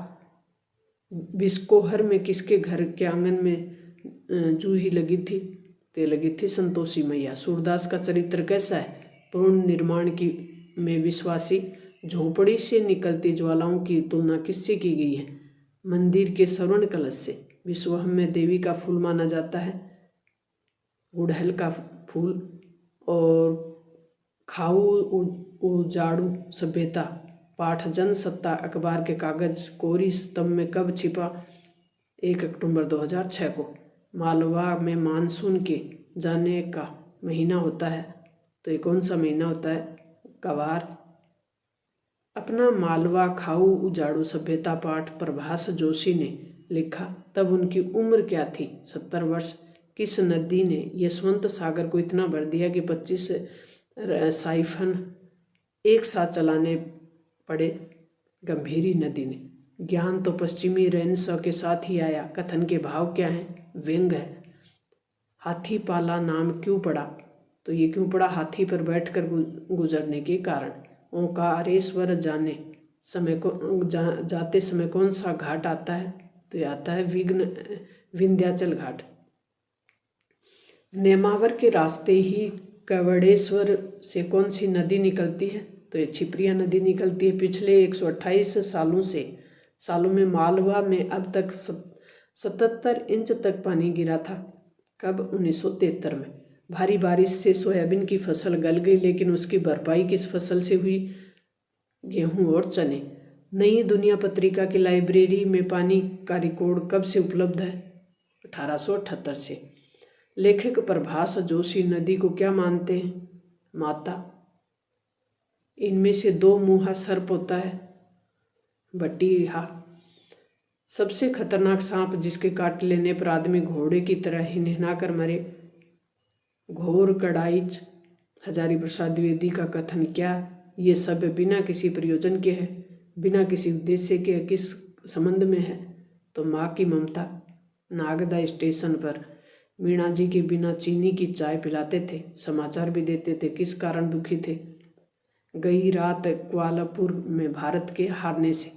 बिस्कोहर में किसके घर के आंगन में जूही लगी थी? ते लगी थी संतोषी मैया। सूरदास का चरित्र कैसा है? पूर्ण निर्माण की में विश्वासी। झोपड़ी से निकलती ज्वालाओं की तुलना किससे की गई है? मंदिर के स्वर्ण कलश से। विश्वहम में देवी का फूल माना जाता है गुड़हल का फूल। और खाऊ उजाड़ू सभ्यता पाठ जन सत्ता अखबार के कागज कोरी स्तंभ में कब छिपा? 1 अक्टूबर 2006 को। मालवा में मानसून के जाने का महीना होता है, तो ये कौन सा महीना होता है? कवार। अपना मालवा खाऊ उजाड़ू सभ्यता पाठ प्रभास जोशी ने लिखा, तब उनकी उम्र क्या थी? 70 वर्ष। किस नदी ने यशवंत सागर को इतना भर दिया कि 25 साइफन एक साथ चलाने पड़े? गंभीरी नदी ने। ज्ञान तो पश्चिमी रेनेसां के साथ ही आया। कथन के भाव क्या हैं? व्यंग है। हाथी पाला नाम क्यों पड़ा? तो ये क्यों पड़ा? हाथी पर बैठकर गुजरने के कारण। ओंकारेश्वर जाते समय कौन सा घाट आता है? तो ये आता है विंध्याचल घाट। नेमावर के रास्ते ही कवड़ेश्वर से कौन सी नदी निकलती है? तो ये छिप्रिया नदी निकलती है। पिछले 128 सालों में मालवा में अब तक 77 इंच तक पानी गिरा था। कब? 1973 में। भारी बारिश से सोयाबीन की फसल गल गई, लेकिन उसकी भरपाई किस फसल से हुई? गेहूं और चने। नई दुनिया पत्रिका की लाइब्रेरी में पानी का रिकॉर्ड कब से उपलब्ध है? 1878 से। लेखक प्रभास जोशी नदी को क्या मानते हैं? माता। इनमें से 2 मुँहा सर्प होता है? बटीहा। सबसे खतरनाक सांप जिसके काट लेने पर आदमी घोड़े की तरह हिनहिना कर मरे? घोर कड़ाइच। हजारी प्रसाद द्विवेदी का कथन क्या? ये सब बिना किसी प्रयोजन के है, बिना किसी उद्देश्य के किस संबंध में है? तो माँ की ममता। नागदा स्टेशन पर मीणा जी के बिना चीनी की चाय पिलाते थे, समाचार भी देते थे। किस कारण दुखी थे? गई रात क्वालापुर में भारत के हारने से।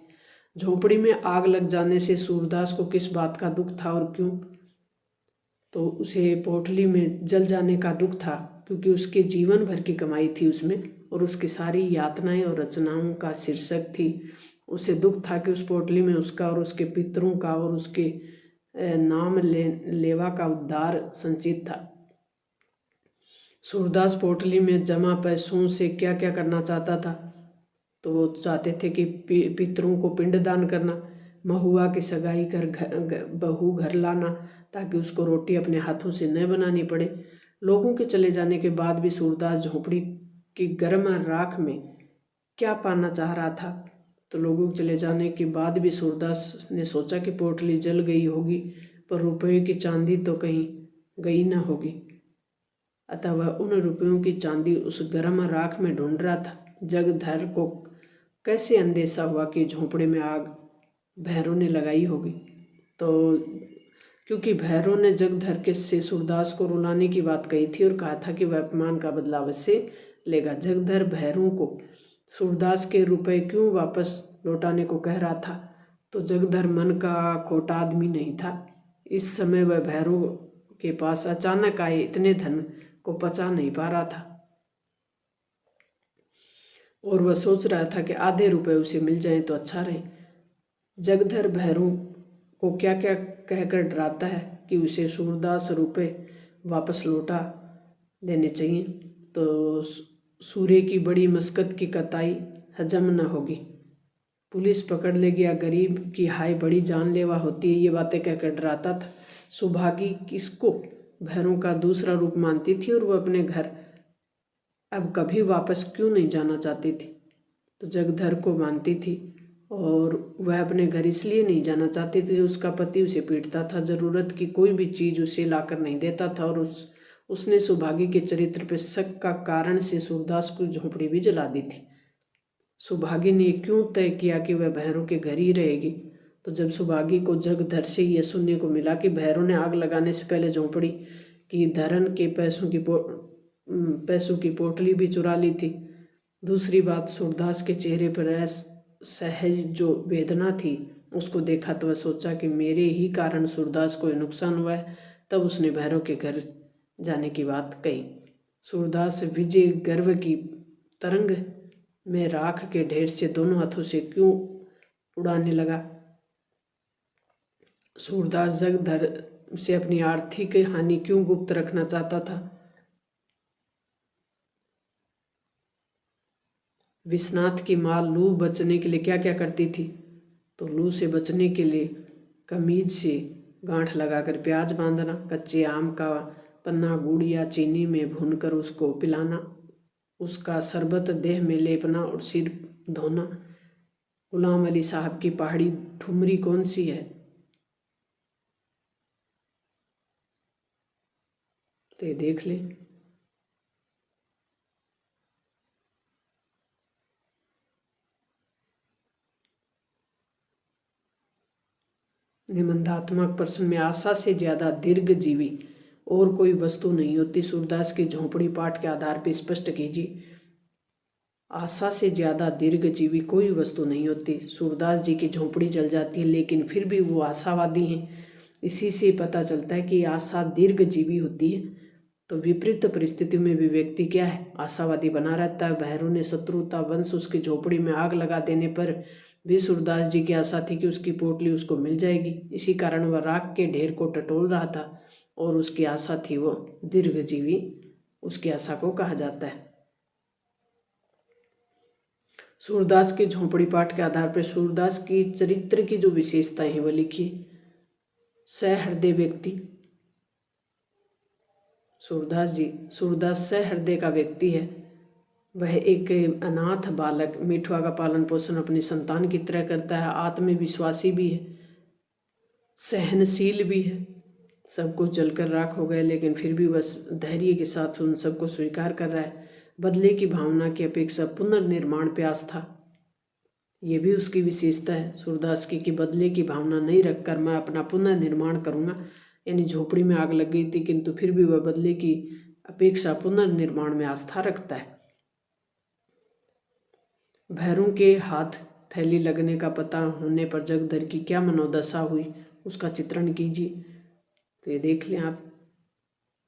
झोपड़ी में आग लग जाने से सूरदास को किस बात का दुख था और क्यों? तो उसे पोटली में जल जाने का दुख था, क्योंकि उसके जीवन भर की कमाई थी उसमें, और उसकी सारी यातनाएं और रचनाओं का शीर्षक थी उसे दुख था कि उस पोटली में उसका और उसके पितरों का और उसके नाम लेवा का उद्धार संचित था। सूरदास पोटली में जमा पैसों से क्या क्या करना चाहता था? तो वो चाहते थे कि पितरों को पिंडदान करना, महुआ की सगाई कर बहू घर लाना ताकि उसको रोटी अपने हाथों से न बनानी पड़े। लोगों के चले जाने के बाद भी सूरदास झोपड़ी की गर्म राख में क्या पाना चाह रहा था? तो लोगों के चले जाने के बाद भी सूरदास ने सोचा कि पोटली जल गई होगी, पर रुपये की चांदी तो कहीं गई न होगी। अतः वह उन रुपयों की चांदी उस गर्म राख में ढूंढ रहा था। जगधर को कैसे अंदेशा हुआ कि झोंपड़े में आग भैरों ने लगाई होगी? तो क्योंकि भैरों ने जगधर के से सूरदास को रुलाने की बात कही थी और कहा था कि वह अपमान का बदला अवश्य लेगा। जगधर भैरों को सूरदास के रुपए क्यों वापस लौटाने को कह रहा था? तो जगधर मन का खोटा आदमी नहीं था। इस समय वह भैरों के पास अचानक आए इतने धन को पचा नहीं पा रहा था और वह सोच रहा था कि आधे रुपए उसे मिल जाएं तो अच्छा रहे। जगधर भैरों को क्या क्या कहकर डराता है कि उसे सूरदास रुपए वापस लौटा देने चाहिए, तो सूर्य की बड़ी मस्कत की कताई हजम न होगी, पुलिस पकड़ लेगी या गरीब की हाय बड़ी जानलेवा होती है, ये बातें कहकर डराता था। सुभागी किसको भैरों का दूसरा रूप मानती थी और वह अपने घर अब कभी वापस क्यों नहीं जाना चाहती थी? तो जगधर को मानती थी और वह अपने घर इसलिए नहीं जाना चाहती थी, उसका पति उसे पीटता था, ज़रूरत की कोई भी चीज़ उसे लाकर नहीं देता था और उसने सुभागी के चरित्र पर शक का कारण से सूरदास को झोंपड़ी भी जला दी थी। सुभागी ने क्यों तय किया कि वह भैरों के घर ही रहेगी? तो जब सुभागी को जगधर से यह सुनने को मिला कि भैरों ने आग लगाने से पहले झोंपड़ी की धरन के पैसों की पोटली भी चुरा ली थी। दूसरी बात, सूरदास के चेहरे पर सहज जो वेदना थी उसको देखा तो वह सोचा कि मेरे ही कारण सूरदास को नुकसान हुआ है। तब उसने भैरों के घर जाने की बात कही। सूरदास विजय गर्व की तरंग में राख के ढेर से दोनों हाथों से क्यों उड़ाने लगा? सूरदास जगधर से अपनी आर्थिक हानि क्यों गुप्त रखना चाहता था? विश्वनाथ की माँ लू बचने के लिए क्या क्या करती थी? तो लू से बचने के लिए कमीज से गांठ लगाकर प्याज बांधना, कच्चे आम का पन्ना गुड़ या चीनी में भूनकर उसको पिलाना, उसका शरबत देह में लेपना और सिर धोना। गुलाम अली साहब की पहाड़ी ठुमरी कौन सी है? तो ये देख ले। निबंधात्मक प्रश्न में आशा से ज्यादा दीर्घजीवी और कोई वस्तु नहीं होती। सूरदास की झोंपड़ी पाठ के आधार पर स्पष्ट कीजिए। आशा से ज्यादा दीर्घजीवी कोई वस्तु नहीं होती। सूरदास जी की झोंपड़ी जल जाती है लेकिन फिर भी वो आशावादी हैं। इसी से पता चलता है कि आशा दीर्घजीवी होती है। तो विपरीत परिस्थितियों में भी व्यक्ति क्या है? आशावादी बना रहता है। भैरों ने शत्रुता वंश उसकी झोपड़ी में आग लगा देने पर भी सूरदास जी की आशा थी कि उसकी पोटली उसको मिल जाएगी। इसी कारण वह राख के ढेर को टटोल रहा था और उसकी आशा थी, वो दीर्घजीवी उसकी आशा को कहा जाता है। सूरदास के झोंपड़ी पाठ के आधार पर सूरदास की चरित्र की जो विशेषताएं हैं वह लिखिए। सहृदय व्यक्ति। सूरदास सहृदय का व्यक्ति है। वह एक अनाथ बालक मिठुआ का पालन पोषण अपनी संतान की तरह करता है। आत्मविश्वासी भी है, सहनशील भी है। सब कुछ जलकर राख हो गए लेकिन फिर भी वह धैर्य के साथ उन सबको स्वीकार कर रहा है। बदले की भावना की अपेक्षा पुनर्निर्माण पे आस्था, ये भी उसकी विशेषता है सूरदास की कि बदले की भावना नहीं रखकर मैं अपना पुनर्निर्माण करूँगा। यानी झोपड़ी में आग लग गई थी किंतु फिर भी वह बदले की अपेक्षा पुनर्निर्माण में आस्था रखता है। भैरों के हाथ थैली लगने का पता होने पर जगधर की क्या मनोदशा हुई उसका चित्रण कीजिए। तो ये देख लें आप।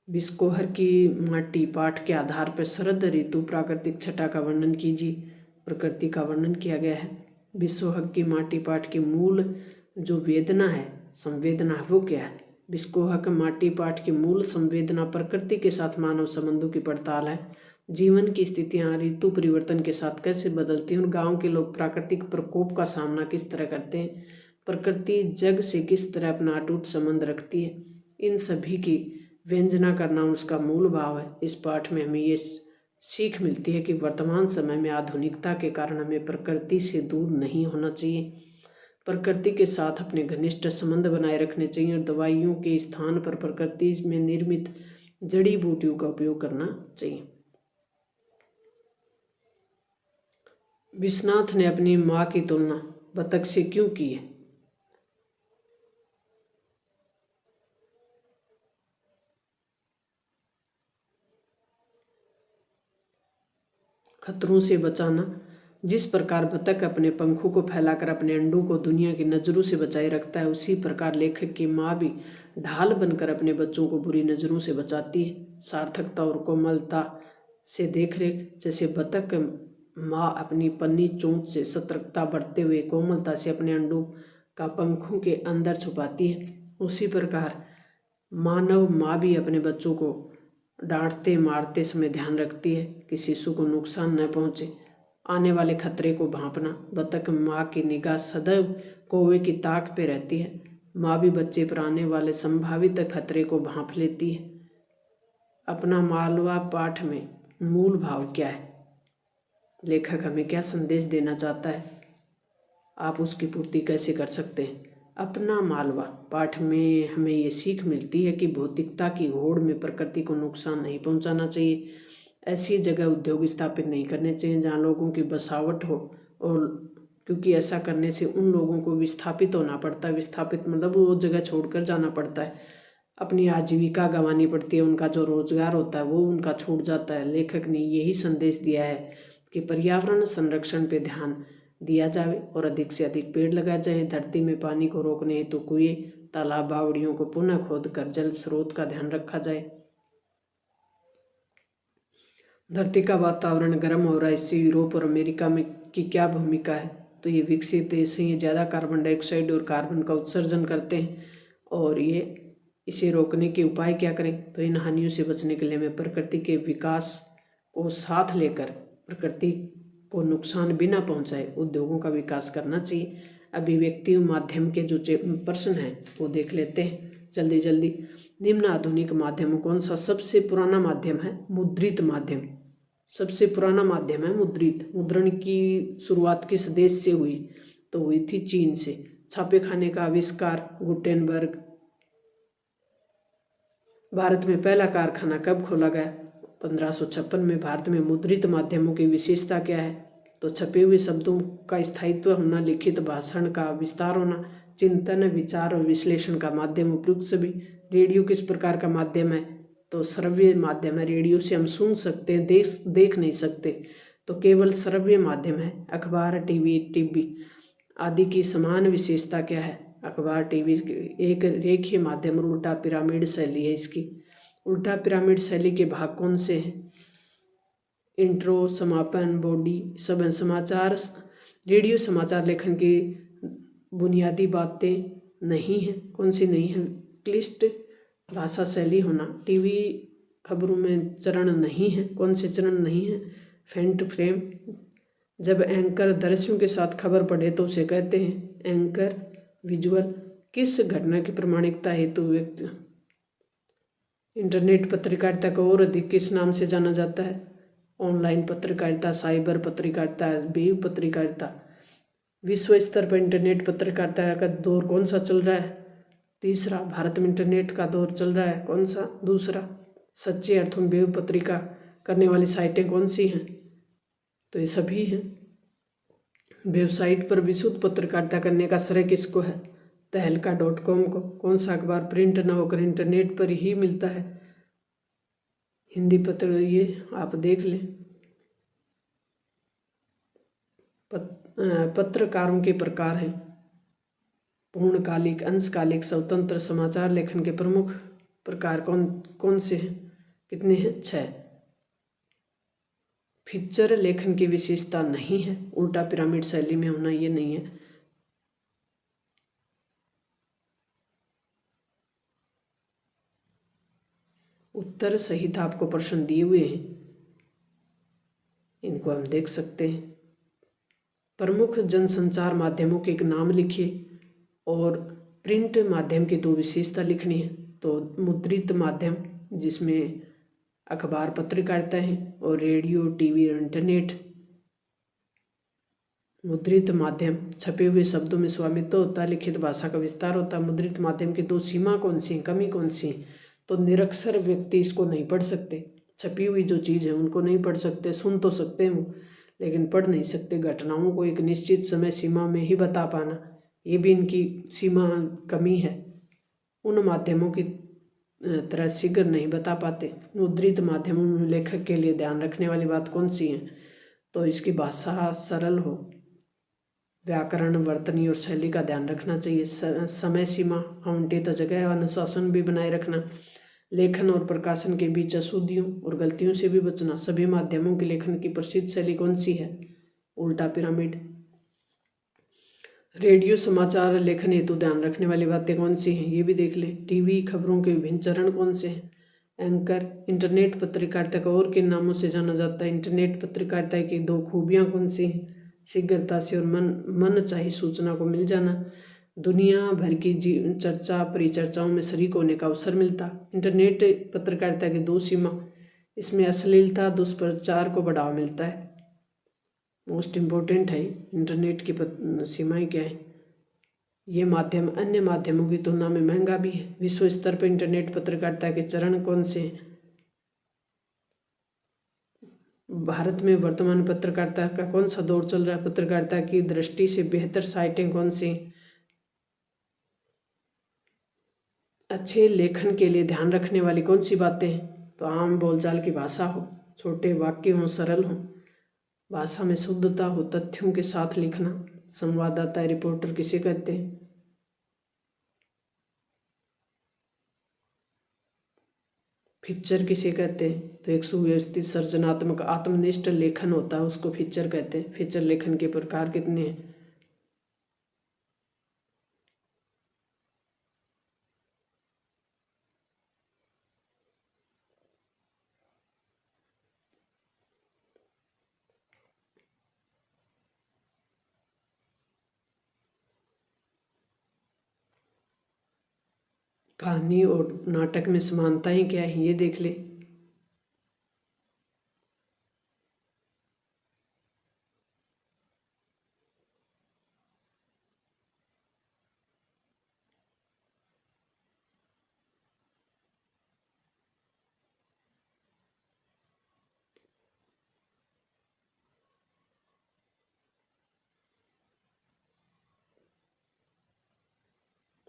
बिस्कोहर की माटी पाठ के आधार पर शरद ऋतु प्राकृतिक छटा का वर्णन कीजिए। प्रकृति का वर्णन किया गया है। विश्व हक की माटी पाठ की मूल जो वेदना है, संवेदना है, वो क्या है? विश्व हक माटी पाठ की मूल संवेदना प्रकृति के साथ मानव संबंधों की पड़ताल है। जीवन की स्थितियां ऋतु परिवर्तन के साथ कैसे बदलती हैं और गांव के लोग प्राकृतिक प्रकोप का सामना किस तरह करते हैं, प्रकृति जग से किस तरह अपना अटूट संबंध रखती है, इन सभी की व्यंजना करना उसका मूल भाव है। इस पाठ में हमें ये सीख मिलती है कि वर्तमान समय में आधुनिकता के कारण हमें प्रकृति से दूर नहीं होना चाहिए, प्रकृति के साथ अपने घनिष्ठ संबंध बनाए रखने चाहिए और दवाइयों के स्थान पर प्रकृति में निर्मित जड़ी बूटियों का उपयोग करना चाहिए। विश्वनाथ ने अपनी माँ की तुलना बतख से क्यों की है? खतरों से बचाना। जिस प्रकार बतख अपने पंखों को फैलाकर अपने अंडों को दुनिया की नजरों से बचाए रखता है, उसी प्रकार लेखक की माँ भी ढाल बनकर अपने बच्चों को बुरी नजरों से बचाती है। सार्थकता और कोमलता से देखरेख। जैसे बतख माँ अपनी पन्नी चोंच से सतर्कता बढ़ते हुए कोमलता से अपने अंडों का पंखों के अंदर छुपाती है, उसी प्रकार मानव माँ भी अपने बच्चों को डांटते मारते समय ध्यान रखती है कि शिशु को नुकसान न पहुंचे। आने वाले खतरे को भांपना। बतख माँ की निगाह सदैव कौवे की ताक पे रहती है। माँ भी बच्चे पर आने वाले संभावित खतरे को भांप लेती है। अपना मालवा पाठ में मूल भाव क्या है, लेखक हमें क्या संदेश देना चाहता है, आप उसकी पूर्ति कैसे कर सकते हैं? अपना मालवा पाठ में हमें ये सीख मिलती है कि भौतिकता की होड़ में प्रकृति को नुकसान नहीं पहुंचाना चाहिए। ऐसी जगह उद्योग स्थापित नहीं करने चाहिए जहां लोगों की बसावट हो, और क्योंकि ऐसा करने से उन लोगों को विस्थापित होना पड़ता है। विस्थापित मतलब वो जगह छोड़कर जाना पड़ता है, अपनी आजीविका गंवानी पड़ती है, उनका जो रोजगार होता है वो उनका छूट जाता है। लेखक ने यही संदेश दिया है कि पर्यावरण संरक्षण पे ध्यान दिया जाए और अधिक से अधिक पेड़ लगाए जाएं। धरती में पानी को रोकने हेतु कुएं, तालाब, बावड़ियों को पुनः खोद कर जल स्रोत का ध्यान रखा जाए। धरती का वातावरण गर्म हो रहा है, इससे यूरोप और अमेरिका में की क्या भूमिका है? तो ये विकसित देश हैं, ये ज़्यादा कार्बन डाइऑक्साइड और कार्बन का उत्सर्जन करते हैं, और ये इसे रोकने के उपाय क्या करें? तो इन हानियों से बचने के लिए हमें प्रकृति के विकास को साथ लेकर प्रकृति को नुकसान बिना पहुंचाए उद्योगों का विकास करना चाहिए। अभिव्यक्ति माध्यम के जो प्रश्न हैं वो देख लेते हैं जल्दी जल्दी। निम्न आधुनिक माध्यम कौन सा सबसे पुराना माध्यम है? मुद्रित माध्यम सबसे पुराना माध्यम है, मुद्रित। मुद्रण की शुरुआत किस देश से हुई? तो हुई थी चीन से। छापे खाने का आविष्कार गुटेनबर्ग। भारत में पहला कारखाना कब खोला गया? 1556 में। भारत में मुद्रित माध्यमों की विशेषता क्या है? तो छपे हुए शब्दों का स्थायित्व होना, लिखित भाषण का विस्तार होना, चिंतन, विचार और विश्लेषण का माध्यम, उपयुक्त सभी। रेडियो किस प्रकार का माध्यम है? तो श्रव्य माध्यम है। रेडियो से हम सुन सकते हैं, देख नहीं सकते, तो केवल श्रव्य माध्यम है। अखबार, टीवी आदि की समान विशेषता क्या है? अखबार, टीवी एक रेखीय माध्यम और उल्टा पिरामिड शैली है इसकी। उल्टा पिरामिड शैली के भाग कौन से हैं? इंट्रो, समापन, बॉडी, सब समाचार। रेडियो समाचार लेखन की बुनियादी बातें नहीं हैं। कौन सी नहीं है? क्लिष्ट भाषा शैली होना। टीवी खबरों में चरण नहीं है। कौन से चरण नहीं है? फेंट फ्रेम। जब एंकर दृश्यों के साथ खबर पढ़े तो उसे कहते हैं एंकर विजुअल। किस घटना की प्रामाणिकता हेतु व्यक्ति इंटरनेट पत्रकारिता को और अधिक किस नाम से जाना जाता है? ऑनलाइन पत्रकारिता, साइबर पत्रकारिता, वेब पत्रकारिता। विश्व स्तर पर इंटरनेट पत्रकारिता का दौर कौन सा चल रहा है? तीसरा। भारत में इंटरनेट का दौर चल रहा है कौन सा? दूसरा। सच्चे अर्थों में वेब पत्रिका करने वाली साइटें कौन सी हैं? तो ये सभी हैं। वेबसाइट पर विशुद्ध पत्रकारिता करने का श्रेय किसको है? तहलका.com को। कौन सा अखबार प्रिंट न होकर इंटरनेट पर ही मिलता है? हिंदी पत्र। ये आप देख लें। पत्रकारों के प्रकार हैं पूर्णकालिक, अंशकालिक, स्वतंत्र। समाचार लेखन के प्रमुख प्रकार कौन कौन से हैं? कितने हैं? 6। फीचर लेखन की विशेषता नहीं है, उल्टा पिरामिड शैली में होना ये नहीं है। उत्तर सहित आपको प्रश्न दिए हुए हैं, इनको हम देख सकते हैं। प्रमुख जनसंचार माध्यमों के एक नाम लिखिए और प्रिंट माध्यम की दो विशेषता लिखनी है। तो मुद्रित माध्यम जिसमें अखबार पत्रकारिता है और रेडियो टीवी और इंटरनेट। मुद्रित माध्यम छपे हुए शब्दों में स्वामित्व होता है, लिखित भाषा का विस्तार होता है। मुद्रित माध्यम की दो सीमा कौन सी है, कमी कौन सी है? तो निरक्षर व्यक्ति इसको नहीं पढ़ सकते, छपी हुई जो चीज़ है उनको नहीं पढ़ सकते, सुन तो सकते हैं वो लेकिन पढ़ नहीं सकते। घटनाओं को एक निश्चित समय सीमा में ही बता पाना, ये भी इनकी सीमा कमी है, उन माध्यमों की तरह शीघ्र नहीं बता पाते। मुद्रित माध्यमों में लेखक के लिए ध्यान रखने वाली बात कौन सी है? तो इसकी भाषा सरल हो, व्याकरण, वर्तनी और शैली का ध्यान रखना चाहिए। समय सीमा, आवंटित जगह, अनुशासन भी बनाए रखना। लेखन और प्रकाशन के बीच अशुद्धियों और गलतियों से भी बचना। सभी माध्यमों के लेखन की प्रसिद्ध शैली कौन सी है? उल्टा पिरामिड। रेडियो समाचार लेखन हेतु ध्यान रखने वाली बातें कौन सी हैं, ये भी देख लें। टीवी खबरों के विभिन्न चरण कौन से हैं? एंकर। इंटरनेट पत्रकारिता को और किन नामों से जाना जाता है? इंटरनेट पत्रकारिता की दो खूबियाँ कौन सी हैं? शीघ्रता से और मन चाही सूचना को मिल जाना। दुनिया भर की चर्चा परिचर्चाओं में शरीक होने का अवसर मिलता। इंटरनेट पत्रकारिता की दो सीमा, इसमें अश्लीलता दुष्प्रचार को बढ़ावा मिलता है। मोस्ट इम्पोर्टेंट है इंटरनेट की सीमाएं क्या है? ये माध्यम अन्य माध्यमों की तुलना में महंगा भी है। विश्व स्तर पर इंटरनेट पत्रकारिता के चरण कौन से हैं? भारत में वर्तमान पत्रकारिता का कौन सा दौर चल रहा है? पत्रकारिता की दृष्टि से बेहतर साइटें कौन सी? अच्छे लेखन के लिए ध्यान रखने वाली कौन सी बातें हैं? तो आम बोलचाल की भाषा हो, छोटे वाक्य हों, सरल हों, भाषा में शुद्धता हो, तथ्यों के साथ लिखना। संवाददाता रिपोर्टर किसे कहते हैं? फीचर किसे कहते हैं? तो एक सुव्यवस्थित सृजनात्मक आत्मनिष्ठ लेखन होता है उसको फीचर कहते हैं। फीचर लेखन के प्रकार कितने हैं? कहानी और नाटक में समानताएं क्या है, ये देख ले।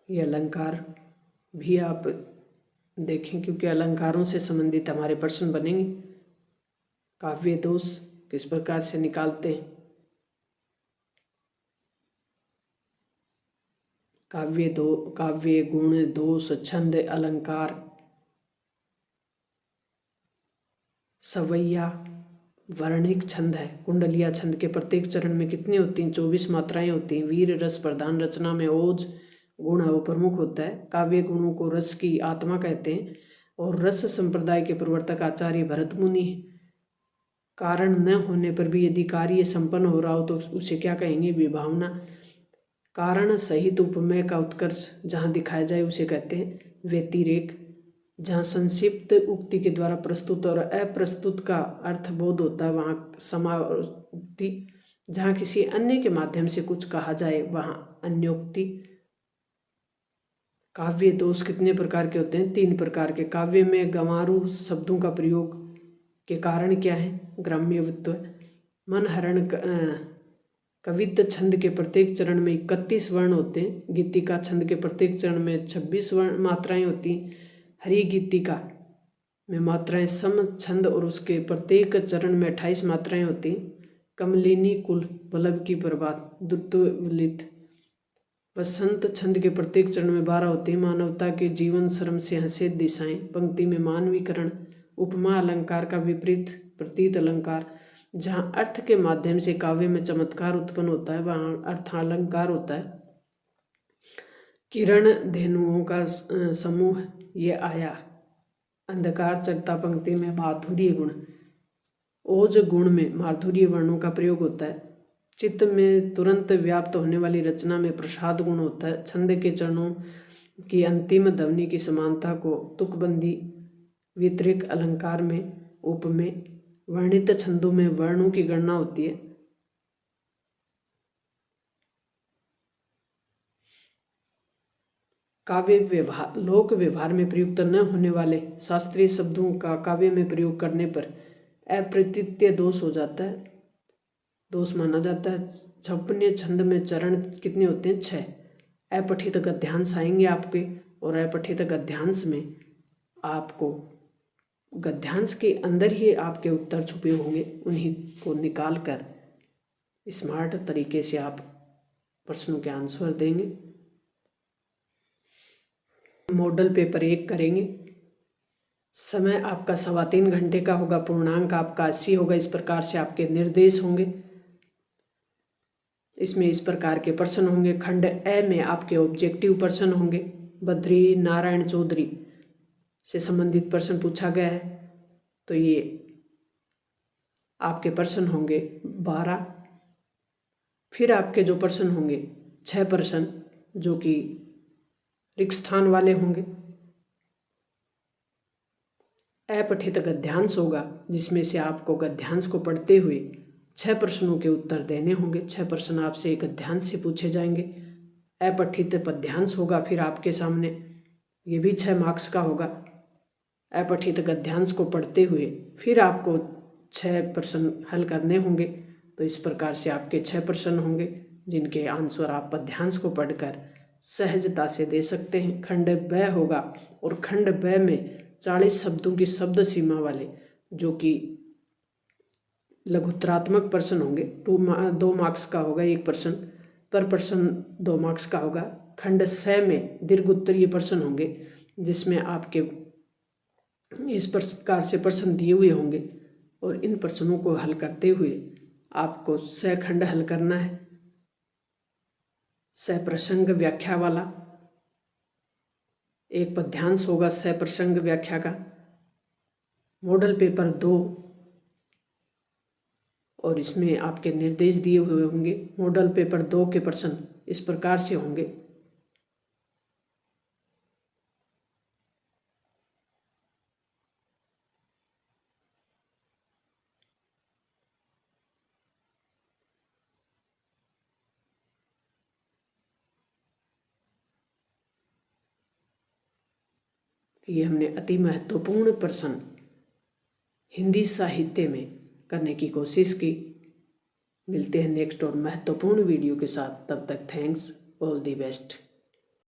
ये अलंकार भी आप देखें क्योंकि अलंकारों से संबंधित हमारे प्रश्न बनेंगे। काव्य दोष किस प्रकार से निकालते हैं? काव्य गुण, दोष, छंद, अलंकार, सवैया, वर्णिक छंद है। कुंडलिया छंद के प्रत्येक चरण में कितनी होती हैं? 24 मात्राएं होती हैं। वीर रस प्रधान रचना में ओज गुण है वो प्रमुख होता है। काव्य गुणों को रस की आत्मा कहते हैं और रस संप्रदाय के प्रवर्तक आचार्य भरत मुनि है। कारण न होने पर भी यदि कार्य संपन्न हो रहा हो तो उसे क्या कहेंगे? विभावना। कारण सहित उपमेय का उत्कर्ष जहाँ दिखाया जाए उसे कहते हैं व्यतिरेक। जहाँ संक्षिप्त उक्ति के द्वारा प्रस्तुत और अप्रस्तुत का अर्थबोध होता है वहाँ समाउक्ति। जहाँ किसी अन्य के माध्यम से कुछ कहा जाए वहाँ अन्योक्ति। काव्य दोष कितने प्रकार के होते हैं? 3 प्रकार के। काव्य में गंवारू शब्दों का प्रयोग के कारण क्या है? ग्राम्यत्व। मनहरण कवित्त छंद के प्रत्येक चरण में 31 वर्ण होते हैं। गीतिका छंद के प्रत्येक चरण में 26 वर्ण मात्राएं होती हैं। हरि गीतिका में मात्राएं सम छंद और उसके प्रत्येक चरण में 28 मात्राएं होती हैं। कमलिनी कुल वल्लभ की प्रभात दुत्वलित। वसंत छंद के प्रत्येक चरण में 12 होते हैं। मानवता के जीवन श्रम से हंसे दिशाएं। पंक्ति में मानवीकरण। उपमा अलंकार का विपरीत प्रतीत अलंकार। जहाँ अर्थ के माध्यम से काव्य में चमत्कार उत्पन्न होता है वहाँ अर्थालंकार होता है। किरण धेनुओं का समूह ये आया। अंधकार चकता पंक्ति में माधुर्य गुण। ओज गुण में माधुर्य वर्णों का प्रयोग होता है। चित्त में तुरंत व्याप्त होने वाली रचना में प्रसाद गुण होता है। छंद के चरणों की अंतिम ध्वनि की समानता को तुकबंदी व्यतिरिक्त अलंकार में उपमेय वर्णित छंदों में वर्णों की गणना होती है। काव्य व्यवहार लोक व्यवहार में प्रयुक्त न होने वाले शास्त्रीय शब्दों का काव्य में प्रयोग करने पर अप्रतीत्य दोष हो जाता है, दोष माना जाता है। 56वें छंद में चरण कितने होते हैं? 6। अपठित गद्यांश आएंगे आपके, और अपठित गद्यांश में आपको गद्यांश के अंदर ही आपके उत्तर छुपे होंगे, उन्हीं को निकाल कर स्मार्ट तरीके से आप प्रश्नों के आंसर देंगे। मॉडल पेपर 1 करेंगे। समय आपका 3.25 घंटे का होगा। पूर्णांक आपका 80 होगा। इस प्रकार से आपके निर्देश होंगे। इसमें इस प्रकार के प्रश्न होंगे। खंड ए में आपके ऑब्जेक्टिव प्रश्न होंगे। बद्री नारायण चौधरी से संबंधित प्रश्न पूछा गया है, तो ये आपके प्रश्न होंगे 12। फिर आपके जो प्रश्न होंगे 6 प्रश्न जो कि रिक्त स्थान वाले होंगे। अपठित गद्यांश होगा, जिसमें से आपको गद्यांश को पढ़ते हुए 6 प्रश्नों के उत्तर देने होंगे। 6 प्रश्न आपसे गद्यांश से पूछे जाएंगे। अपठित पद्यांश होगा फिर आपके सामने, ये भी 6 मार्क्स का होगा। अपठित गद्यांश को पढ़ते हुए फिर आपको 6 प्रश्न हल करने होंगे। तो इस प्रकार से आपके 6 प्रश्न होंगे, जिनके आंसर आप पद्यांश को पढ़कर सहजता से दे सकते हैं। खंड ब होगा, और खंड ब में 40 शब्दों की शब्द सीमा वाले जो कि लघुत्तरात्मक प्रश्न होंगे। 2 मार्क्स का होगा एक प्रश्न, पर प्रश्न 2 मार्क्स का होगा। खंड स में दीर्घ उत्तरीय प्रश्न होंगे, जिसमें आपके इस प्रकार से प्रश्न दिए हुए होंगे, और इन प्रश्नों को हल करते हुए आपको स खंड हल करना है। सप्रसंग व्याख्या वाला एक पद्यांश होगा सप्रसंग व्याख्या का। मॉडल पेपर 2, और इसमें आपके निर्देश दिए हुए होंगे। मॉडल पेपर 2 के प्रश्न इस प्रकार से होंगे। ये हमने अति महत्वपूर्ण प्रश्न हिंदी साहित्य में करने की कोशिश की। मिलते हैं नेक्स्ट और महत्वपूर्ण वीडियो के साथ। तब तक थैंक्स, ऑल दी बेस्ट।